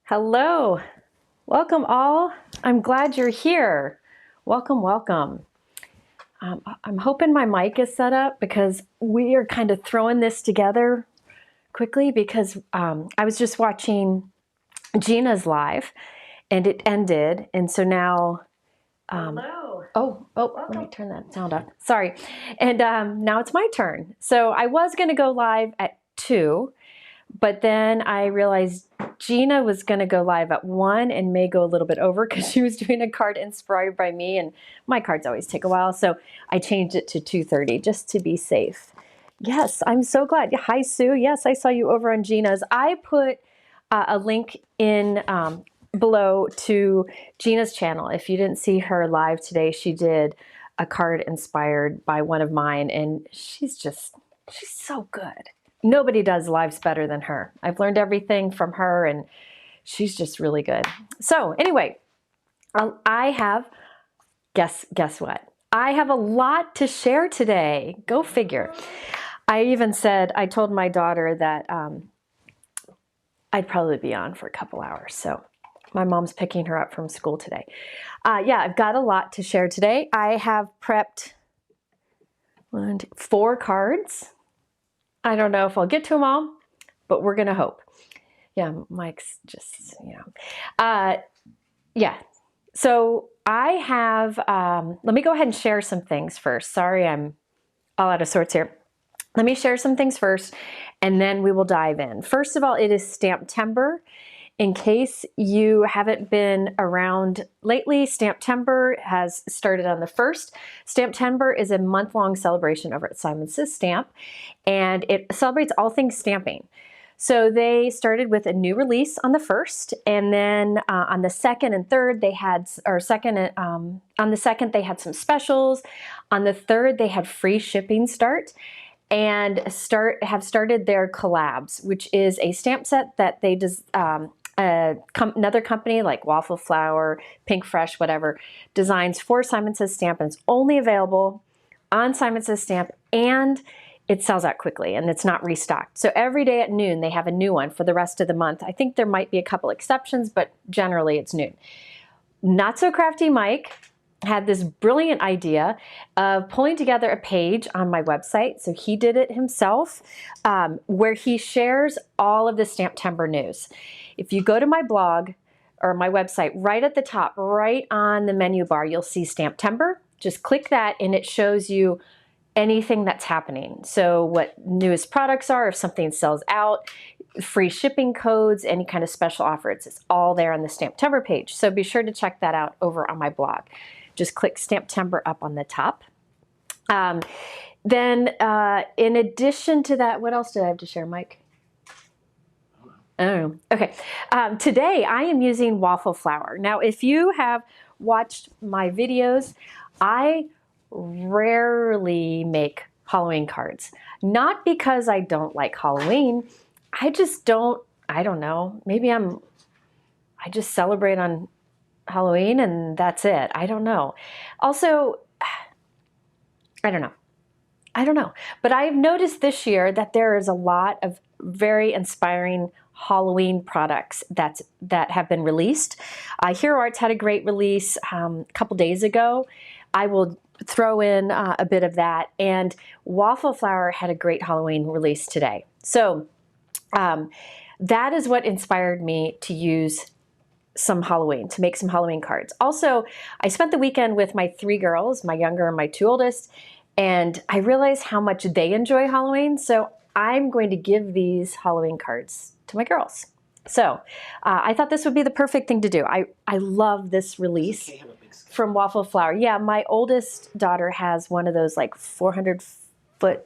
Hello, welcome all. I'm glad you're here. Welcome, welcome. I'm hoping my mic is set up because we are kind of throwing this together quickly because I was just watching Gina's live and it ended. And so now, Hello. Let me turn that sound up. Sorry. And now it's my turn. So I was going to go live at 2, but then I realized Gina was going to go live at 1 and may go a little bit over because she was doing a card inspired by me, and my cards always take a while, so I changed it to 2:30 just to be safe. Yes, I'm so glad. Hi, Sue. Yes, I saw you over on Gina's. I put a link in below to Gina's channel. If you didn't see her live today, she did a card inspired by one of mine, and she's so good. Nobody does lives better than her. I've learned everything from her, and she's just really good. So anyway, I have, guess what? I have a lot to share today. Go figure. I told my daughter that I'd probably be on for a couple hours. So my mom's picking her up from school today. Yeah, I've got a lot to share today. I have prepped 4 cards. I don't know if I'll get to them all, but we're going to hope. Yeah, Mike's just, yeah. So I have, let me go ahead and share some things first. Sorry, I'm all out of sorts here. Let me share some things first, and then we will dive in. First of all, it is Stamptember. In case you haven't been around lately, Stamptember has started on the 1st. Stamptember is a month-long celebration over at Simon Says Stamp, and it celebrates all things stamping. So they started with a new release on the 1st, and then on the 2nd and 3rd they had, on the 2nd they had some specials. On the 3rd they had free shipping start. And have started their collabs, which is a stamp set that they another company like Waffle Flower, Pink Fresh, whatever, designs for Simon Says Stamp, and it's only available on Simon Says Stamp, and it sells out quickly and it's not restocked. So every day at noon they have a new one for the rest of the month. I think there might be a couple exceptions, but generally it's noon. Not So Crafty Mike had this brilliant idea of pulling together a page on my website. So he did it himself, where he shares all of the Stamptember news. If you go to my blog or my website, right at the top, right on the menu bar, you'll see Stamptember. Just click that and it shows you anything that's happening. So what newest products are, if something sells out, free shipping codes, any kind of special offers, it's all there on the Stamptember page. So be sure to check that out over on my blog. Just click Stamptember up on the top. Then in addition to that, what else did I have to share, Mike? Oh, okay. Today I am using Waffle Flower. Now, if you have watched my videos, I rarely make Halloween cards. Not because I don't like Halloween. I just don't, I don't know. Maybe I just celebrate on Halloween and that's it. I don't know. Also, I don't know. But I've noticed this year that there is a lot of very inspiring Halloween products that have been released. Hero Arts had a great release a couple days ago. I will throw in a bit of that. And Waffle Flower had a great Halloween release today. So that is what inspired me to use to make some Halloween cards. Also, I spent the weekend with my 3 girls, my younger and my 2 oldest, and I realized how much they enjoy Halloween, so I'm going to give these Halloween cards to my girls. So I thought this would be the perfect thing to do. I love this release from Waffle Flower. Yeah, my oldest daughter has one of those like 400-foot,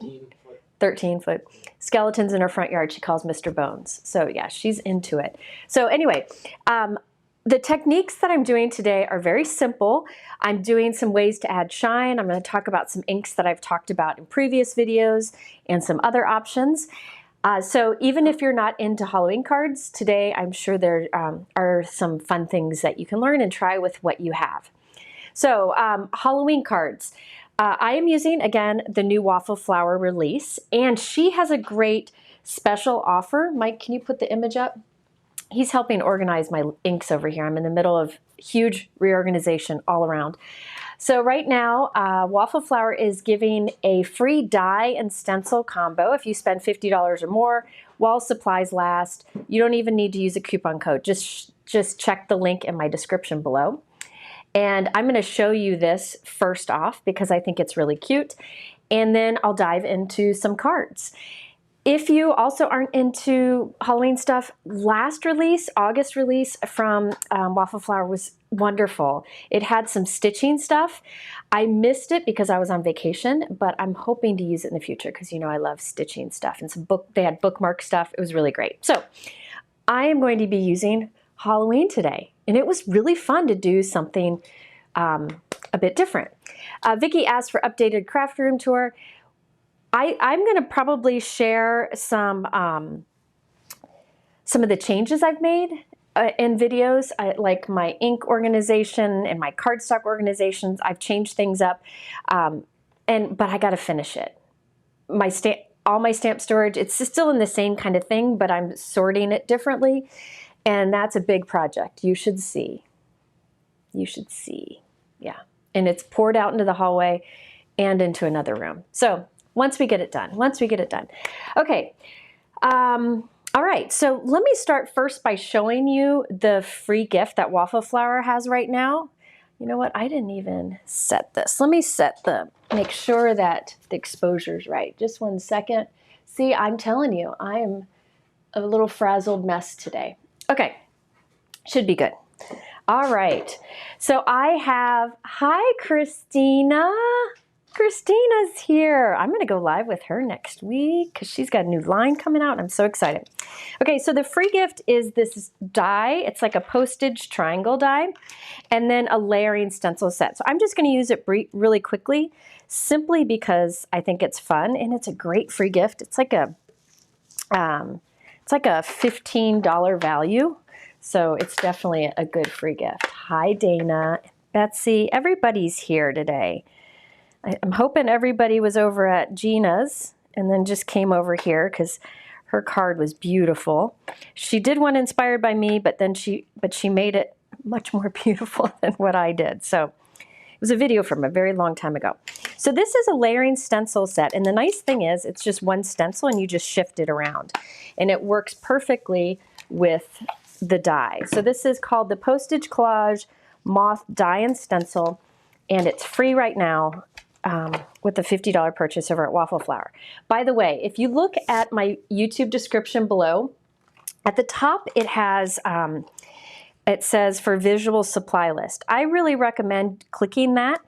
13-foot skeletons in her front yard she calls Mr. Bones. So yeah, she's into it. So anyway, the techniques that I'm doing today are very simple. I'm doing some ways to add shine. I'm going to talk about some inks that I've talked about in previous videos and some other options. So even if you're not into Halloween cards, today I'm sure there are some fun things that you can learn and try with what you have. So Halloween cards. I am using, again, the new Waffle Flower release, and she has a great special offer. Mike, can you put the image up? he's helping organize my inks over here. I'm in the middle of huge reorganization all around. So right now, Waffle Flower is giving a free die and stencil combo if you spend $50 or more while supplies last. You don't even need to use a coupon code. Just check the link in my description below. And I'm going to show you this first off because I think it's really cute. And then I'll dive into some cards. If you also aren't into Halloween stuff, last release, August release from Waffle Flower was wonderful. It had some stitching stuff. I missed it because I was on vacation, but I'm hoping to use it in the future because you know I love stitching stuff. And they had bookmark stuff. It was really great. So I am going to be using Halloween today, and it was really fun to do something a bit different. Vicki asked for updated craft room tour. I'm going to probably share some of the changes I've made in videos, like my ink organization and my cardstock organizations. I've changed things up, but I got to finish it. All my stamp storage, it's still in the same kind of thing, but I'm sorting it differently, and that's a big project. You should see. You should see. Yeah, and it's poured out into the hallway and into another room. So once we get it done. Okay, all right, so let me start first by showing you the free gift that Waffle Flower has right now. You know what, I didn't even set this. Let me make sure that the exposure's right. Just 1 second. See, I'm telling you, I am a little frazzled mess today. Okay, should be good. All right, so I have, hi Christina. Christina's here. I'm going to go live with her next week because she's got a new line coming out. I'm so excited. Okay, so the free gift is this die. It's like a postage triangle die, and then a layering stencil set. So I'm just going to use it really quickly, simply because I think it's fun and it's a great free gift. It's like a $15 value, so it's definitely a good free gift. Hi, Dana, Betsy, everybody's here today. I'm hoping everybody was over at Gina's and then just came over here because her card was beautiful. She did one inspired by me, but she made it much more beautiful than what I did. So it was a video from a very long time ago. So this is a layering stencil set, and the nice thing is it's just one stencil and you just shift it around, and it works perfectly with the die. So this is called the Postage Collage Moth Die and Stencil, and it's free right now. With the $50 purchase over at Waffle Flower. By the way, if you look at my YouTube description below, at the top it has, it says for visual supply list. I really recommend clicking that.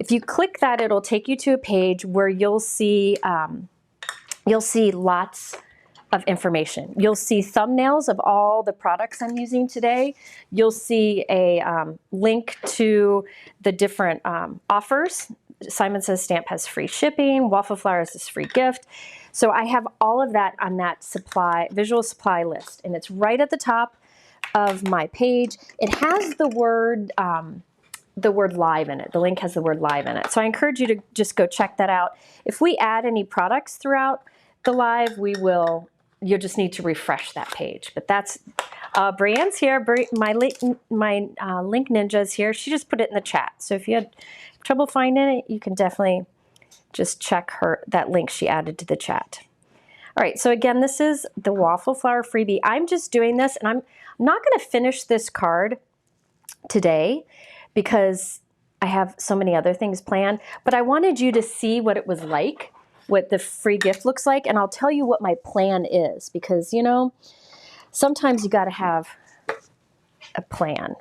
If you click that, it'll take you to a page where you'll see lots of information. You'll see thumbnails of all the products I'm using today. You'll see a link to the different offers. Simon Says Stamp has free shipping. Waffle Flower has this free gift. So I have all of that on that visual supply list, and it's right at the top of my page. It has the word live in it. The link has the word live in it. So I encourage you to just go check that out. If we add any products throughout the live, you'll just need to refresh that page. But that's Brienne's here. My link ninja's here. She just put it in the chat. So if you had trouble finding it, you can definitely just check that link she added to the chat. All right, so again, this is the Waffle Flower freebie. I'm just doing this, and I'm not going to finish this card today because I have so many other things planned, but I wanted you to see what it was like, what the free gift looks like, and I'll tell you what my plan is because, you know, sometimes you got to have a plan.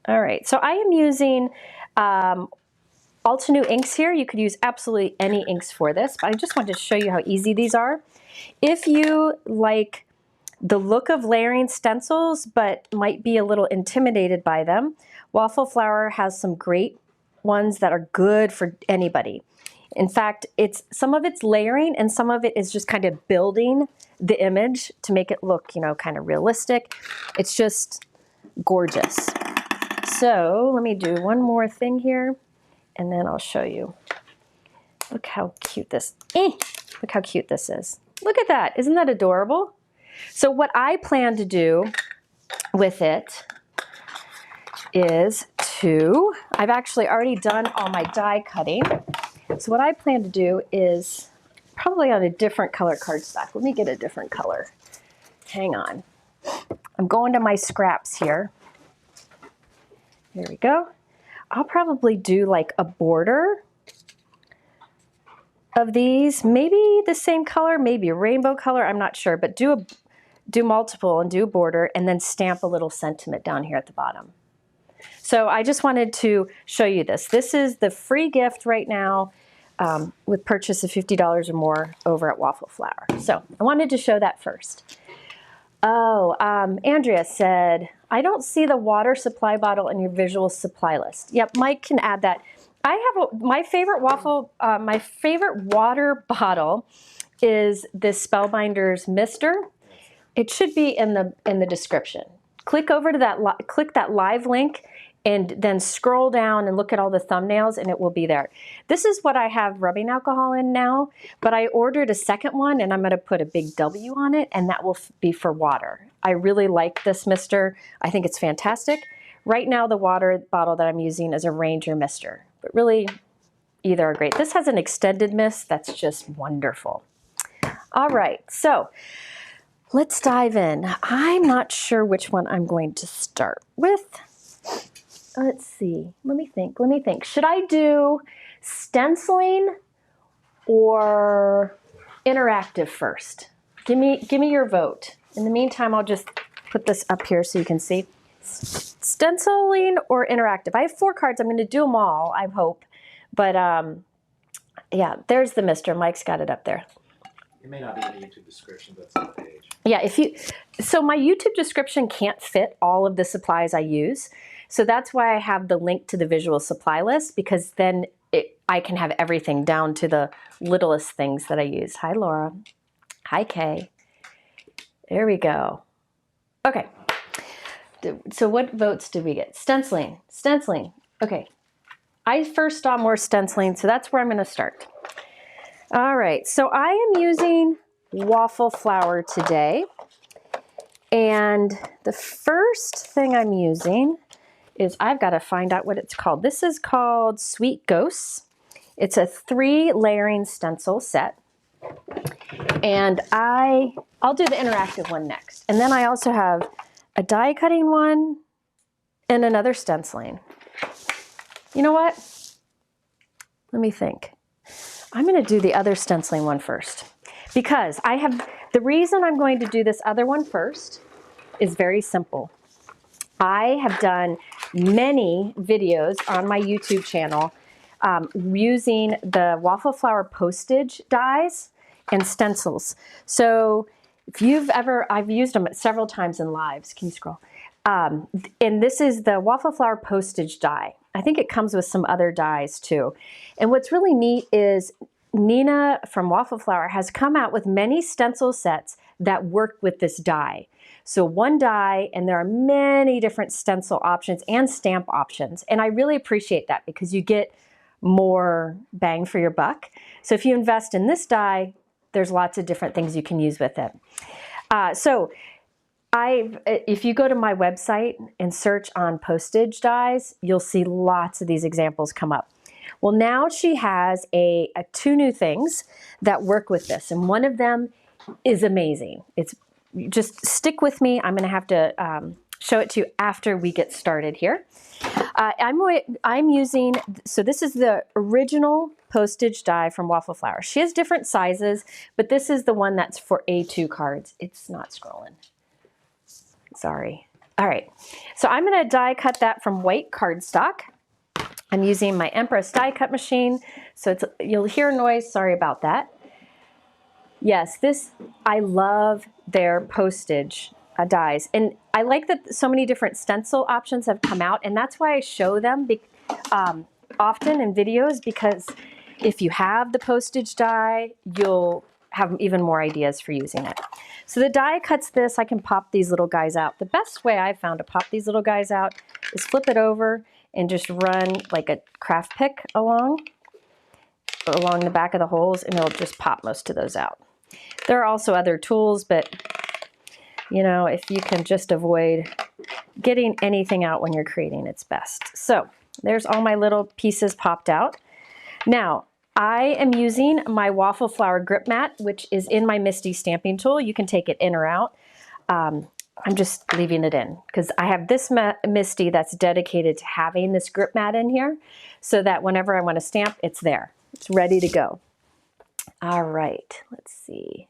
All right, so I am using Altenew inks here. You could use absolutely any inks for this, but I just wanted to show you how easy these are. If you like the look of layering stencils but might be a little intimidated by them, Waffle Flower has some great ones that are good for anybody. In fact, some of it's layering and some of it is just kind of building the image to make it look, you know, kind of realistic. It's just gorgeous. So let me do one more thing here, and then I'll show you. Look how cute this, look how cute this is. Look at that, isn't that adorable? So what I plan to do with it is to, I've actually already done all my die cutting. So what I plan to do is probably on a different color cardstock. Let me get a different color. Hang on. I'm going to my scraps here. There we go. I'll probably do like a border of these, maybe the same color, maybe a rainbow color, I'm not sure, but do multiple and do a border and then stamp a little sentiment down here at the bottom. So I just wanted to show you this. This is the free gift right now with purchase of $50 or more over at Waffle Flower. So I wanted to show that first. Oh, Andrea said, I don't see the water supply bottle in your visual supply list. Yep, Mike can add that. I have my favorite water bottle is this Spellbinders Mister. It should be in the description. Click over to that, click that live link, and then scroll down and look at all the thumbnails, and it will be there. This is what I have rubbing alcohol in now, but I ordered a second one, and I'm going to put a big W on it, and that will be for water. I really like this mister. I think it's fantastic. Right now, the water bottle that I'm using is a Ranger Mister, but really, either are great. This has an extended mist that's just wonderful. All right, so let's dive in. I'm not sure which one I'm going to start with. Let's see. Let me think. Should I do stenciling or interactive first? Give me your vote. In the meantime, I'll just put this up here so you can see. Stenciling or interactive? I have 4 cards. I'm going to do them all, I hope. But yeah, there's the mister. Mike's got it up there. It may not be in the YouTube description, but it's on the page. Yeah, so my YouTube description can't fit all of the supplies I use. So that's why I have the link to the visual supply list, because then I can have everything down to the littlest things that I use. Hi, Laura. Hi, Kay. There we go. Okay. So what votes did we get? Stenciling. Okay. I first saw more stenciling, so that's where I'm going to start. All right. So I am using Waffle Flower today. And the first thing I'm using is, I've got to find out what it's called. This is called Sweet Ghosts. It's a 3 layering stencil set. And I'll do the interactive one next. And then I also have a die cutting one and another stenciling. You know what? Let me think. I'm going to do the other stenciling one first, because the reason I'm going to do this other one first is very simple. I have done many videos on my YouTube channel using the Waffle Flower Postage dies and stencils. So if I've used them several times in lives. Can you scroll? And this is the Waffle Flower Postage die. I think it comes with some other dies too. And what's really neat is Nina from Waffle Flower has come out with many stencil sets that work with this die. So one die, and there are many different stencil options and stamp options. And I really appreciate that, because you get more bang for your buck. So if you invest in this die, there's lots of different things you can use with it. If you go to my website and search on postage dies, you'll see lots of these examples come up. Well, now she has 2 new things that work with this, and one of them is amazing. Just stick with me. I'm going to have to show it to you after we get started here. I'm using, so this is the original postage die from Waffle Flower. She has different sizes, but this is the one that's for A2 cards. It's not scrolling. Sorry. All right. So I'm going to die cut that from white cardstock. I'm using my Empress die cut machine. So you'll hear noise. Sorry about that. Yes, I love their postage dies. And I like that so many different stencil options have come out. And that's why I show them often in videos, because if you have the postage die, you'll have even more ideas for using it. So the die cuts this. I can pop these little guys out. The best way I've found to pop these little guys out is flip it over and just run like a craft pick along the back of the holes, and it'll just pop most of those out. There are also other tools, but you know, if you can just avoid getting anything out when you're creating its best. So there's all my little pieces popped out. Now, I am using my Waffle Flower grip mat, which is in my Misty stamping tool. You can take it in or out. I'm just leaving it in because I have this Misty that's dedicated to having this grip mat in here so that whenever I want to stamp, it's there. It's ready to go. All right, let's see.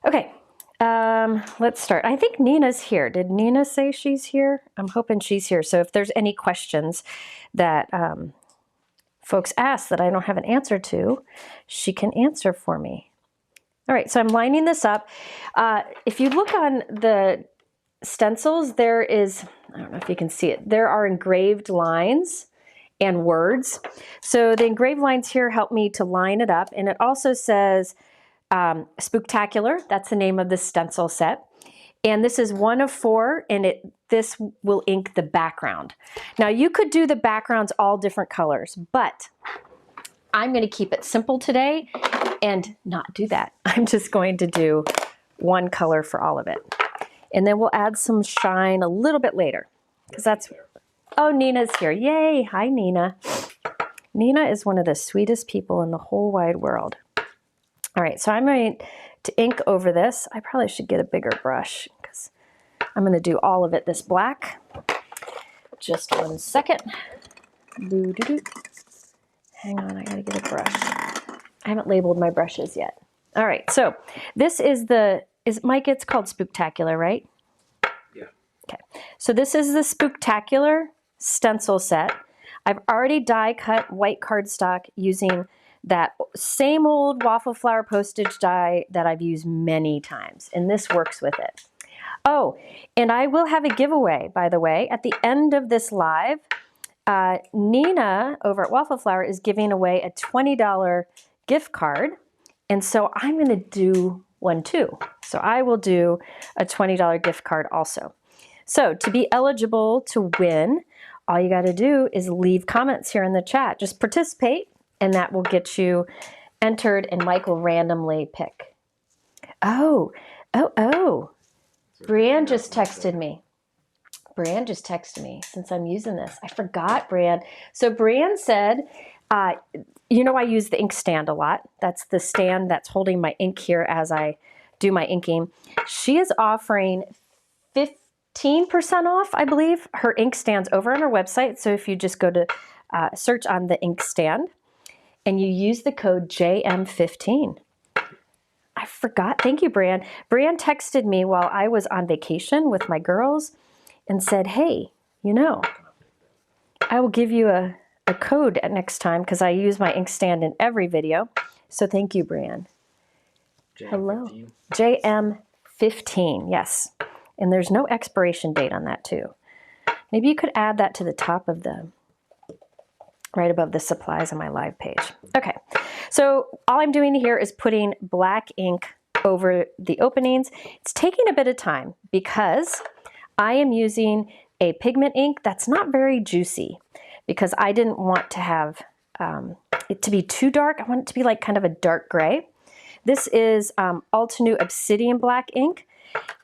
Okay, let's start. I think Nina's here. Did Nina say she's here? I'm hoping she's here. So if there's any questions that folks ask that I don't have an answer to, she can answer for me. All right, so I'm lining this up. If you look on the stencils, there is, I don't know if you can see it, there are engraved lines and words. So the engraved lines here help me to line it up, and it also says Spooktacular, that's the name of the stencil set. And this is 1 of 4, and this will ink the background. Now you could do the backgrounds all different colors, but I'm gonna keep it simple today and not do that. I'm just going to do one color for all of it. And then we'll add some shine a little bit later, because that's, oh, Nina's here. Yay, hi Nina. Nina is one of the sweetest people in the whole wide world. All right, so I'm going to ink over this. I probably should get a bigger brush because I'm going to do all of it this black. Just 1 second. Hang on, I got to get a brush. I haven't labeled my brushes yet. All right, so this is Mike, it's called Spooktacular, right? Yeah. Okay, so this is the Spooktacular stencil set. I've already die cut white cardstock using that same old Waffle Flower postage die that I've used many times, and this works with it. Oh, and I will have a giveaway, by the way, at the end of this live. Nina over at Waffle Flower is giving away a $20 gift card, and so I'm going to do one too. So I will do a $20 gift card also. So to be eligible to win, all you got to do is leave comments here in the chat. Just participate, and that will get you entered, and Mike will randomly pick. Oh. Brianne just texted me. Brianne just texted me since I'm using this. I forgot, Brianne. So Brianne said, you know, I use the ink stand a lot. That's the stand that's holding my ink here as I do my inking. She is offering 15% off, I believe, her ink stands over on her website. So if you just go to search on the ink stand and you use the code JM15. I forgot. Thank you, Brianne. Brianne texted me while I was on vacation with my girls and said, hey, you know, I will give you a code at next time because I use my ink stand in every video. So thank you, Brianne. JM15. Hello. JM15, yes. And there's no expiration date on that too. Maybe you could add that to the top of right above the supplies on my live page. Okay, so all I'm doing here is putting black ink over the openings. It's taking a bit of time because I am using a pigment ink that's not very juicy because I didn't want to have it to be too dark. I want it to be like kind of a dark gray. This is Altenew Obsidian Black ink.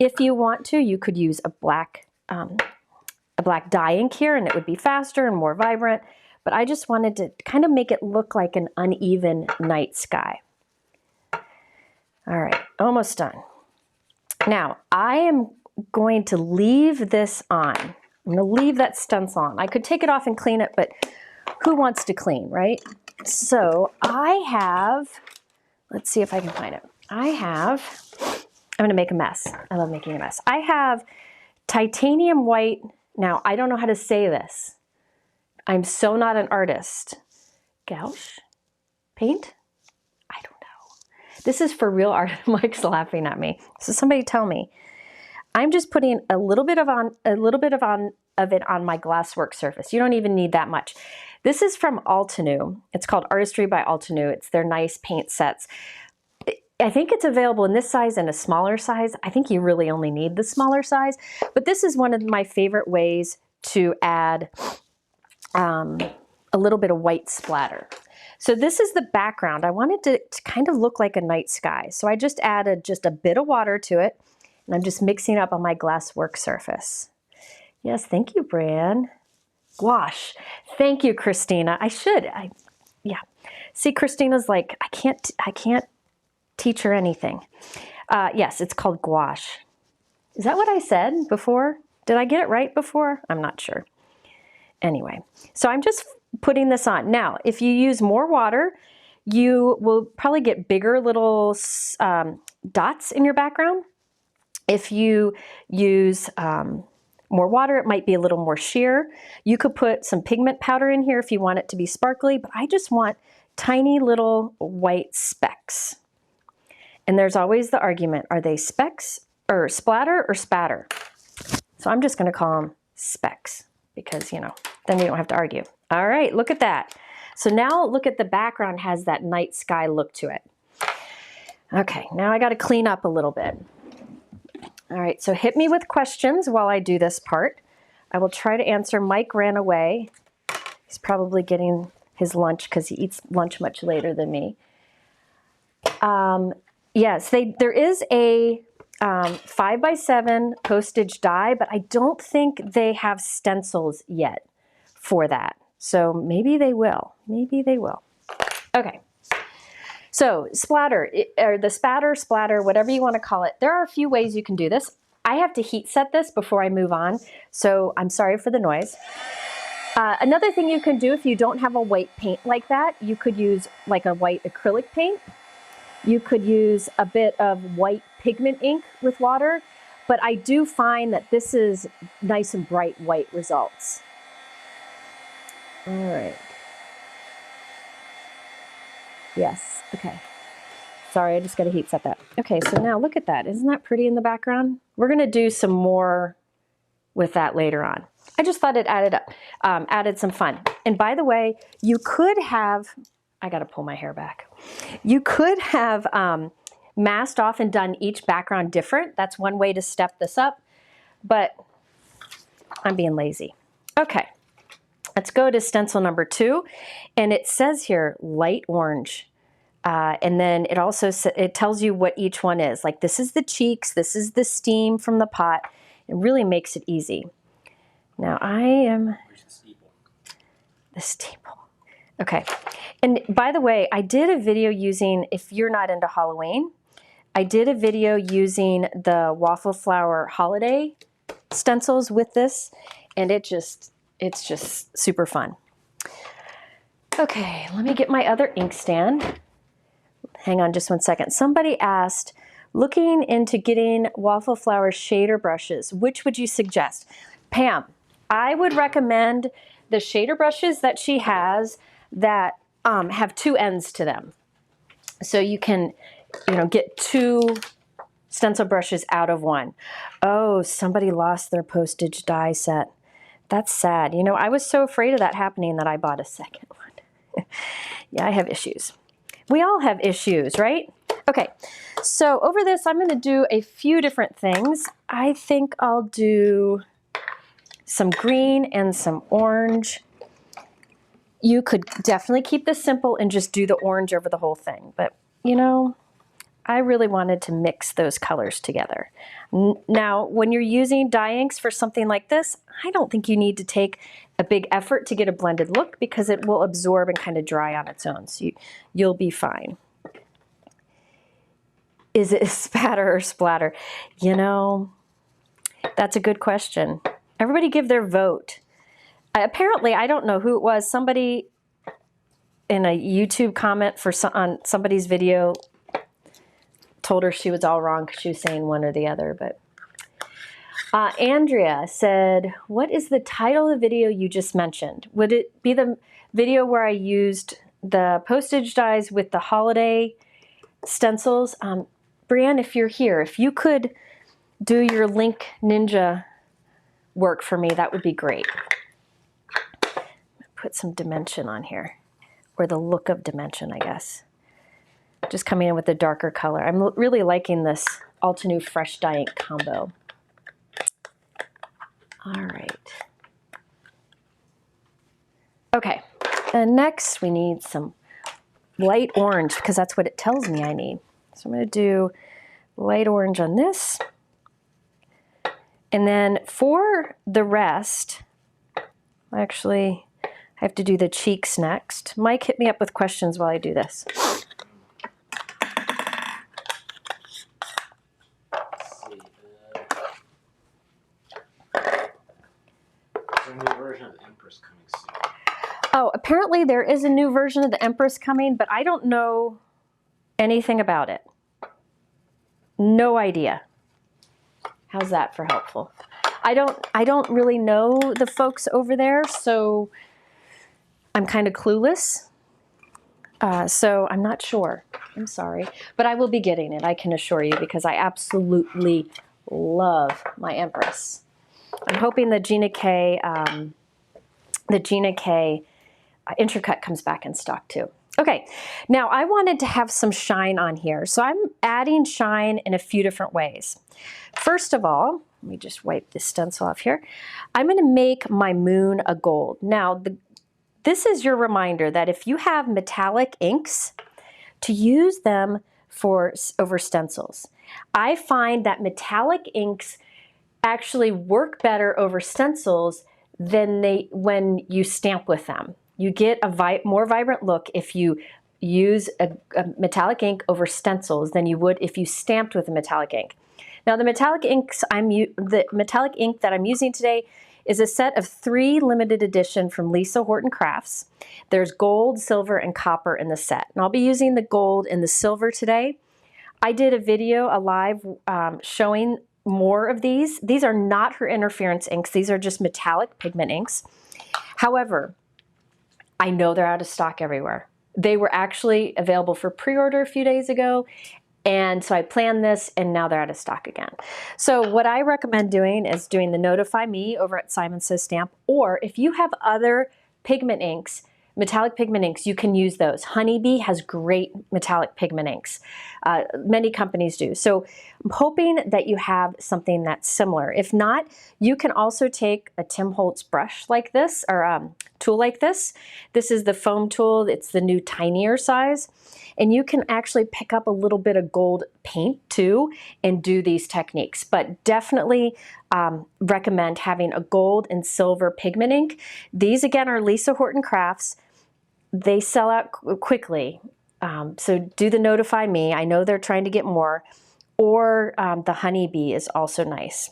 If you want to, you could use a black dye ink here and it would be faster and more vibrant. But I just wanted to kind of make it look like an uneven night sky. All right, almost done. Now, I am going to leave this on. I'm going to leave that stencil on. I could take it off and clean it, but who wants to clean, right? So I have, let's see if I can find it. I'm going to make a mess. I love making a mess. I have titanium white. Now, I don't know how to say this. I'm so not an artist. Gouache? Paint? I don't know. This is for real art. Mike's laughing at me. So somebody tell me. I'm just putting a little bit of it on my glasswork surface. You don't even need that much. This is from Altenew. It's called Artistry by Altenew. It's their nice paint sets. I think it's available in this size and a smaller size. I think you really only need the smaller size. But this is one of my favorite ways to add a little bit of white splatter. So this is the background. I wanted to kind of look like a night sky. So I just added just a bit of water to it, And I'm just mixing up on my glass work surface. Yes, thank you, Bran. Gouache. Thank you, Christina. Yeah. See, Christina's like, I can't teach her anything. Yes, it's called gouache. Is that what I said before? Did I get it right before? I'm not sure. Anyway, so I'm just putting this on. Now, if you use more water, you will probably get bigger little dots in your background. If you use more water, it might be a little more sheer. You could put some pigment powder in here if you want it to be sparkly, but I just want tiny little white specks. And there's always the argument, are they specks or splatter or spatter? So I'm just going to call them specks because, you know, then we don't have to argue. All right, look at that. So now look at the background has that night sky look to it. Okay, now I got to clean up a little bit. All right, so hit me with questions while I do this part. I will try to answer. Mike ran away. He's probably getting his lunch because he eats lunch much later than me. Yes, there is a 5x7 postage die, but I don't think they have stencils yet for that. So maybe they will. Maybe they will. Okay. So splatter, or the spatter, splatter, whatever you want to call it. There are a few ways you can do this. I have to heat set this before I move on, so I'm sorry for the noise. Another thing you can do if you don't have a white paint like that, you could use like a white acrylic paint. You could use a bit of white pigment ink with water, but I do find that this is nice and bright white results. All right. Yes, okay. Sorry, I just got to heat set that. Okay, so now look at that. Isn't that pretty in the background? We're going to do some more with that later on. I just thought it added some fun. And by the way, you could have, I got to pull my hair back. You could have masked off and done each background different. That's one way to step this up, but I'm being lazy. Okay, let's go to stencil number 2. And it says here, light orange. And then it also it tells you what each one is. Like this is the cheeks, this is the steam from the pot. It really makes it easy. Now I am... Where's the steeple? The steeple. Okay. And by the way, I did a video using, if you're not into Halloween, I did a video using the Waffle Flower holiday stencils with this, and it's just super fun. Okay, let me get my other ink stand. Hang on just one second. Somebody asked, looking into getting Waffle Flower shader brushes, which would you suggest? Pam, I would recommend the shader brushes that she has that have 2 ends to them. So you can, you know, get 2 stencil brushes out of one. Oh, somebody lost their postage die set. That's sad. You know, I was so afraid of that happening that I bought a second one. Yeah, I have issues. We all have issues, right? Okay, so over this, I'm going to do a few different things. I think I'll do some green and some orange. You could definitely keep this simple and just do the orange over the whole thing. But, you know, I really wanted to mix those colors together. Now, when you're using dye inks for something like this, I don't think you need to take a big effort to get a blended look because it will absorb and kind of dry on its own. So you'll be fine. Is it spatter or splatter? You know, that's a good question. Everybody give their vote. Apparently, I don't know who it was. Somebody in a YouTube comment on somebody's video told her she was all wrong because she was saying one or the other. But Andrea said, what is the title of the video you just mentioned? Would it be the video where I used the postage dies with the holiday stencils? Brianne, if you're here, if you could do your Link Ninja work for me, that would be great. Put some dimension on here, or the look of dimension, I guess. Just coming in with a darker color. I'm really liking this Altenew Fresh Dye Ink combo. All right. Okay, and next we need some light orange because that's what it tells me I need. So I'm going to do light orange on this. And then for the rest, actually, I have to do the cheeks next. Mike, hit me up with questions while I do this. There's a new version of the Empress coming soon. Oh, apparently there is a new version of the Empress coming, but I don't know anything about it. No idea. How's that for helpful? I don't really know the folks over there, so I'm kind of clueless. So I'm not sure. I'm sorry. But I will be getting it, I can assure you, because I absolutely love my Empress. I'm hoping the Gina K Intracut comes back in stock too. Okay, now I wanted to have some shine on here. So I'm adding shine in a few different ways. First of all, let me just wipe this stencil off here. I'm gonna make my moon a gold. Now, this is your reminder that if you have metallic inks, to use them over stencils. I find that metallic inks actually work better over stencils than when you stamp with them. You get a more vibrant look if you use a metallic ink over stencils than you would if you stamped with a metallic ink. Now the metallic ink that I'm using today is a set of 3 limited edition from Lisa Horton Crafts. There's gold, silver, and copper in the set. And I'll be using the gold and the silver today. I did a video, a live, showing more of these. These are not her interference inks. These are just metallic pigment inks. However, I know they're out of stock everywhere. They were actually available for pre-order a few days ago, and so I planned this, and now they're out of stock again. So what I recommend doing is doing the Notify Me over at Simon Says Stamp, or if you have other pigment inks, metallic pigment inks, you can use those. Honeybee has great metallic pigment inks. Many companies do. So I'm hoping that you have something that's similar. If not, you can also take a Tim Holtz brush like this, or tool like this. This is the foam tool. It's the new tinier size. And you can actually pick up a little bit of gold paint too and do these techniques. But definitely recommend having a gold and silver pigment ink. These again are Lisa Horton Crafts. They sell out quickly. So do the Notify Me. I know they're trying to get more. Or the Honeybee is also nice.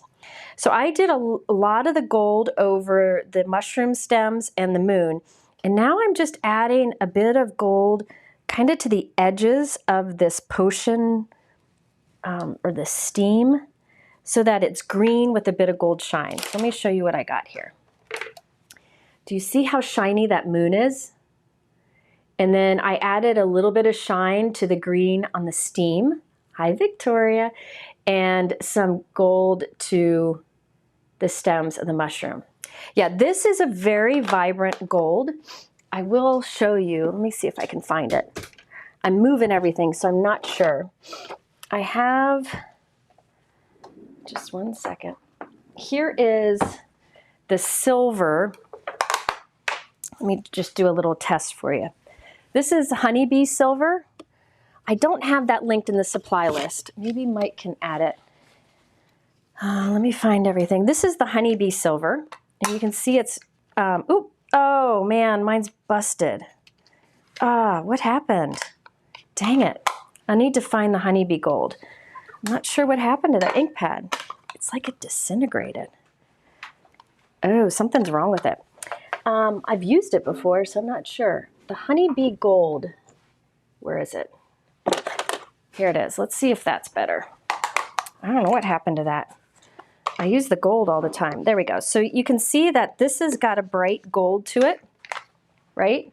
So I did a lot of the gold over the mushroom stems and the moon. And now I'm just adding a bit of gold kind of to the edges of this potion or the steam so that it's green with a bit of gold shine. So let me show you what I got here. Do you see how shiny that moon is? And then I added a little bit of shine to the green on the steam. Hi, Victoria. And some gold to the stems of the mushroom. Yeah, this is a very vibrant gold. I will show you. Let me see if I can find it. I'm moving everything, so I'm not sure. I have, just one second. Here is the silver. Let me just do a little test for you. This is Honeybee silver. I don't have that linked in the supply list. Maybe Mike can add it. Let me find everything. This is the Honeybee silver, and you can see it's, oh man, mine's busted. What happened? Dang it. I need to find the Honeybee gold. I'm not sure what happened to that ink pad. It's like it disintegrated. Oh, something's wrong with it. I've used it before, so I'm not sure. The Honeybee gold, where is it? Here it is. Let's see if that's better. I don't know what happened to that. I use the gold all the time. There we go. So you can see that this has got a bright gold to it, right?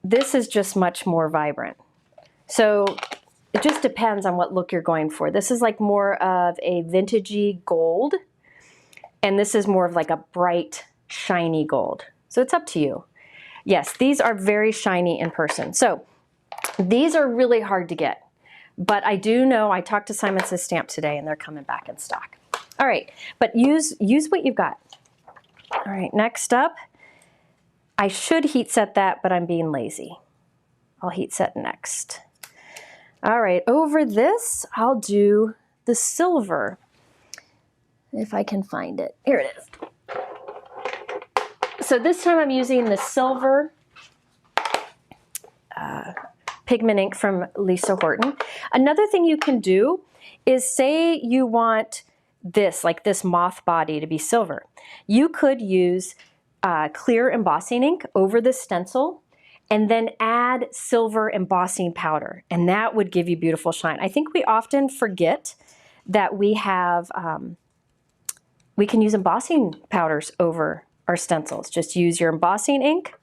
This is just much more vibrant. So it just depends on what look you're going for. This is like more of a vintagey gold, and this is more of like a bright, shiny gold. So it's up to you. Yes, these are very shiny in person. So these are really hard to get. But I do know, I talked to Simon Says Stamp today, and they're coming back in stock. All right, but use what you've got. All right, next up, I should heat set that, but I'm being lazy. I'll heat set next. All right, over this, I'll do the silver. if I can find it. Here it is. So this time I'm using the silver pigment ink from Lisa Horton. Another thing you can do is say you want this, like this moth body to be silver. You could use clear embossing ink over the stencil and then add silver embossing powder, and that would give you beautiful shine. I think we often forget that we have, we can use embossing powders over our stencils. Just use your embossing ink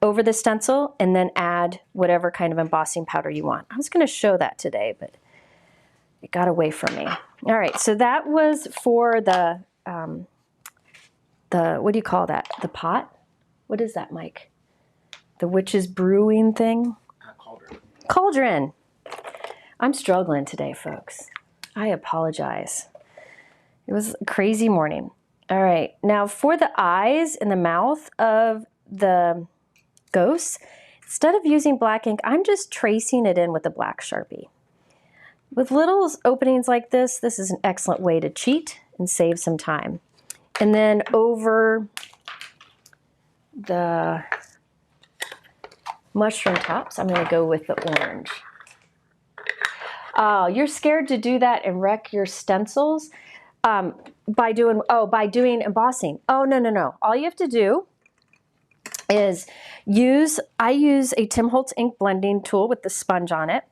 over the stencil and then add whatever kind of embossing powder you want. I was gonna show that today, but it got away from me. All right, so that was for the what do you call that? The pot? What is that, Mike? The witch's brewing thing? Cauldron. Cauldron. I'm struggling today, folks. I apologize. It was a crazy morning. All right, now for the eyes and the mouth of the ghosts, instead of using black ink, I'm just tracing it in with a black Sharpie. With little openings like this is an excellent way to cheat and save some time. And then over the mushroom tops, I'm gonna go with the orange. Oh, you're scared to do that and wreck your stencils by doing embossing. Oh, no. All you have to do is I use a Tim Holtz ink blending tool with the sponge on it.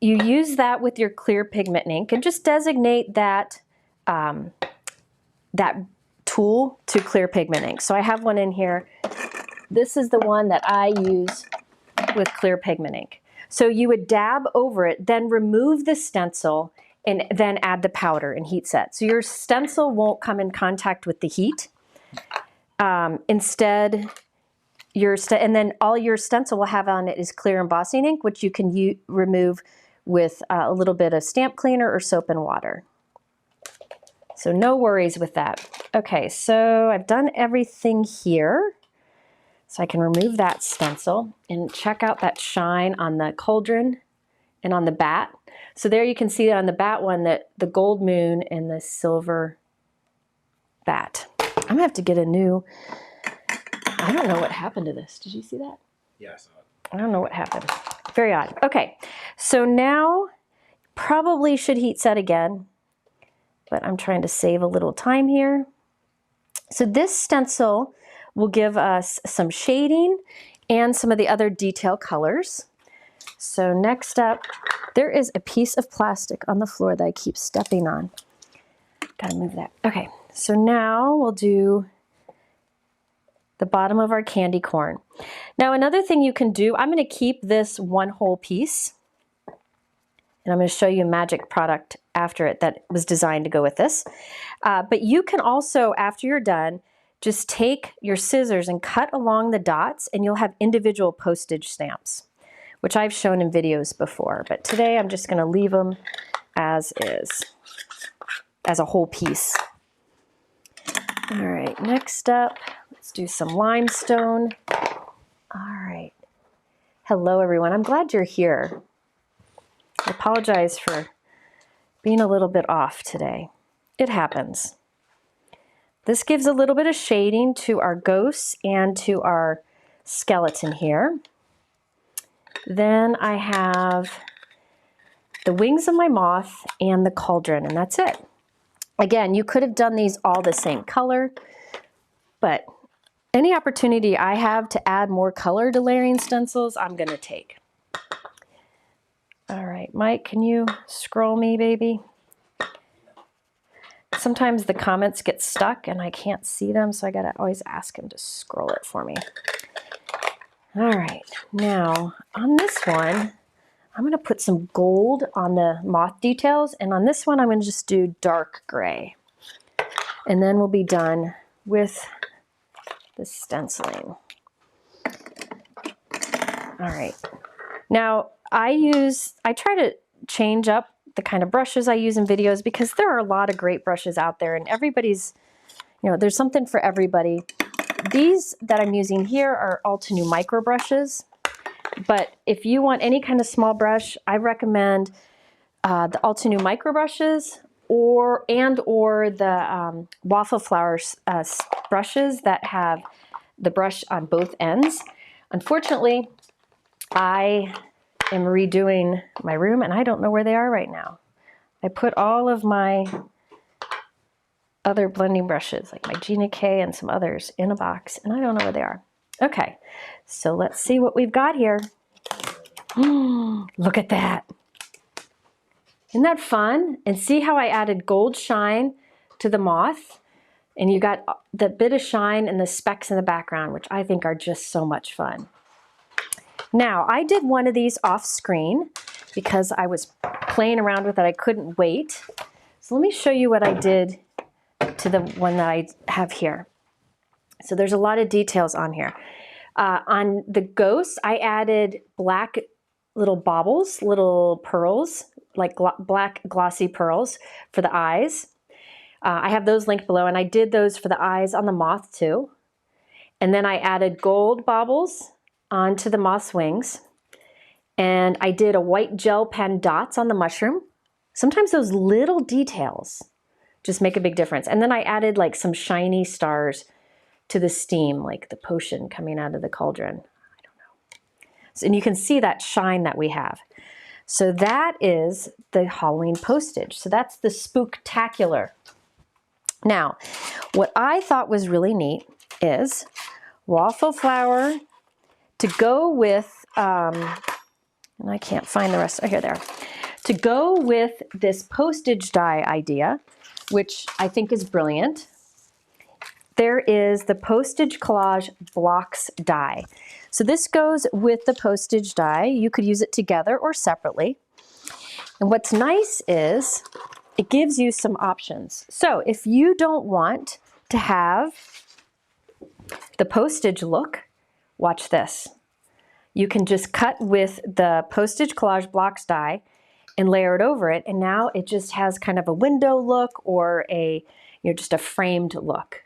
You use that with your clear pigment ink and just designate that, that tool to clear pigment ink. So I have one in here. This is the one that I use with clear pigment ink. So you would dab over it, then remove the stencil and then add the powder and heat set. So your stencil won't come in contact with the heat. Instead, and then all your stencil will have on it is clear embossing ink, which you can remove with a little bit of stamp cleaner or soap and water. So no worries with that. Okay, so I've done everything here. So I can remove that stencil and check out that shine on the cauldron and on the bat. So there you can see on the bat one that the gold moon and the silver bat. I'm gonna have to get a new, I don't know what happened to this. Did you see that? Yeah, I saw it. I don't know what happened. Very odd. Okay, so now probably should heat set again, but I'm trying to save a little time here. So this stencil will give us some shading and some of the other detail colors. So next up, there is a piece of plastic on the floor that I keep stepping on. Gotta move that. Okay, so now we'll do the bottom of our candy corn. Now another thing you can do, I'm gonna keep this one whole piece and I'm gonna show you a magic product after it that was designed to go with this. But you can also, after you're done, just take your scissors and cut along the dots and you'll have individual postage stamps, which I've shown in videos before. But today I'm just gonna leave them as is, as a whole piece. All right, next up, let's do some limestone. All right. Hello, everyone. I'm glad you're here. I apologize for being a little bit off today. It happens. This gives a little bit of shading to our ghosts and to our skeleton here. Then I have the wings of my moth and the cauldron, and that's it. Again, you could have done these all the same color, but any opportunity I have to add more color to layering stencils, I'm gonna take. All right, Mike, can you scroll me, baby? Sometimes the comments get stuck and I can't see them, so I gotta always ask him to scroll it for me. All right, now on this one, I'm gonna put some gold on the moth details, and on this one, I'm gonna just do dark gray. And then we'll be done with the stenciling. All right, now I try to change up the kind of brushes I use in videos because there are a lot of great brushes out there and everybody's, there's something for everybody. These that I'm using here are Altenew micro brushes, but if you want any kind of small brush, I recommend the Altenew micro brushes or the Waffle Flower brushes that have the brush on both ends. Unfortunately, I am redoing my room and I don't know where they are right now. I put all of my other blending brushes, like my Gina K and some others, in a box, and I don't know where they are. Okay, so let's see what we've got here. Look at that. Isn't that fun? And see how I added gold shine to the moth? And you got the bit of shine and the specks in the background, which I think are just so much fun. Now, I did one of these off screen because I was playing around with it. I couldn't wait. So let me show you what I did to the one that I have here. So there's a lot of details on here. On the ghost, I added black little baubles, little pearls, like black glossy pearls for the eyes. I have those linked below, and I did those for the eyes on the moth too. And then I added gold baubles onto the moth's wings. And I did a white gel pen dots on the mushroom. Sometimes those little details just make a big difference. And then I added like some shiny stars to the steam, like the potion coming out of the cauldron. I don't know. So, and you can see that shine that we have. So that is the Halloween postage. So that's the Spooktacular. Now, what I thought was really neat is Waffle Flower to go with, and I can't find the rest, oh, here they are. To go with this postage die idea, which I think is brilliant, there is the Postage Collage Blocks die. So this goes with the postage die. You could use it together or separately. And what's nice is it gives you some options. So if you don't want to have the postage look, watch this. You can just cut with the Postage Collage Blocks die and layer it over it, and now it just has kind of a window look or a, just a framed look.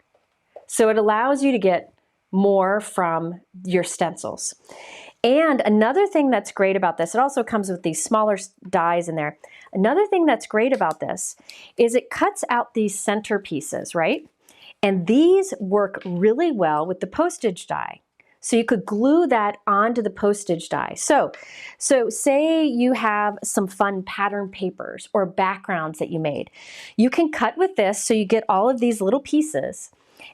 So it allows you to get more from your stencils. And another thing that's great about this, it also comes with these smaller dies in there. Another thing that's great about this is it cuts out these center pieces, right? And these work really well with the postage die. So you could glue that onto the postage die. So say you have some fun pattern papers or backgrounds that you made. You can cut with this so you get all of these little pieces,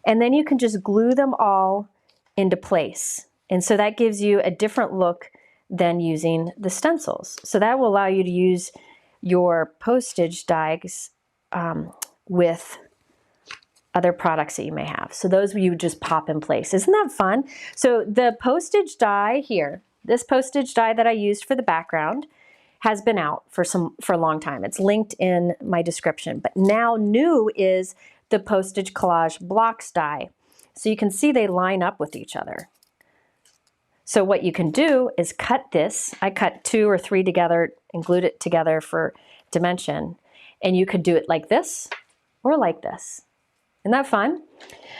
and then you can just glue them all into place. And so that gives you a different look than using the stencils. So that will allow you to use your postage dies with other products that you may have. So those you would just pop in place. Isn't that fun? So the postage die here, this postage die that I used for the background has been out for a long time. It's linked in my description. But now new is the Postage Collage Blocks die. So you can see they line up with each other. So what you can do is cut this. I cut 2 or 3 together and glued it together for dimension. And you could do it like this or like this. Isn't that fun?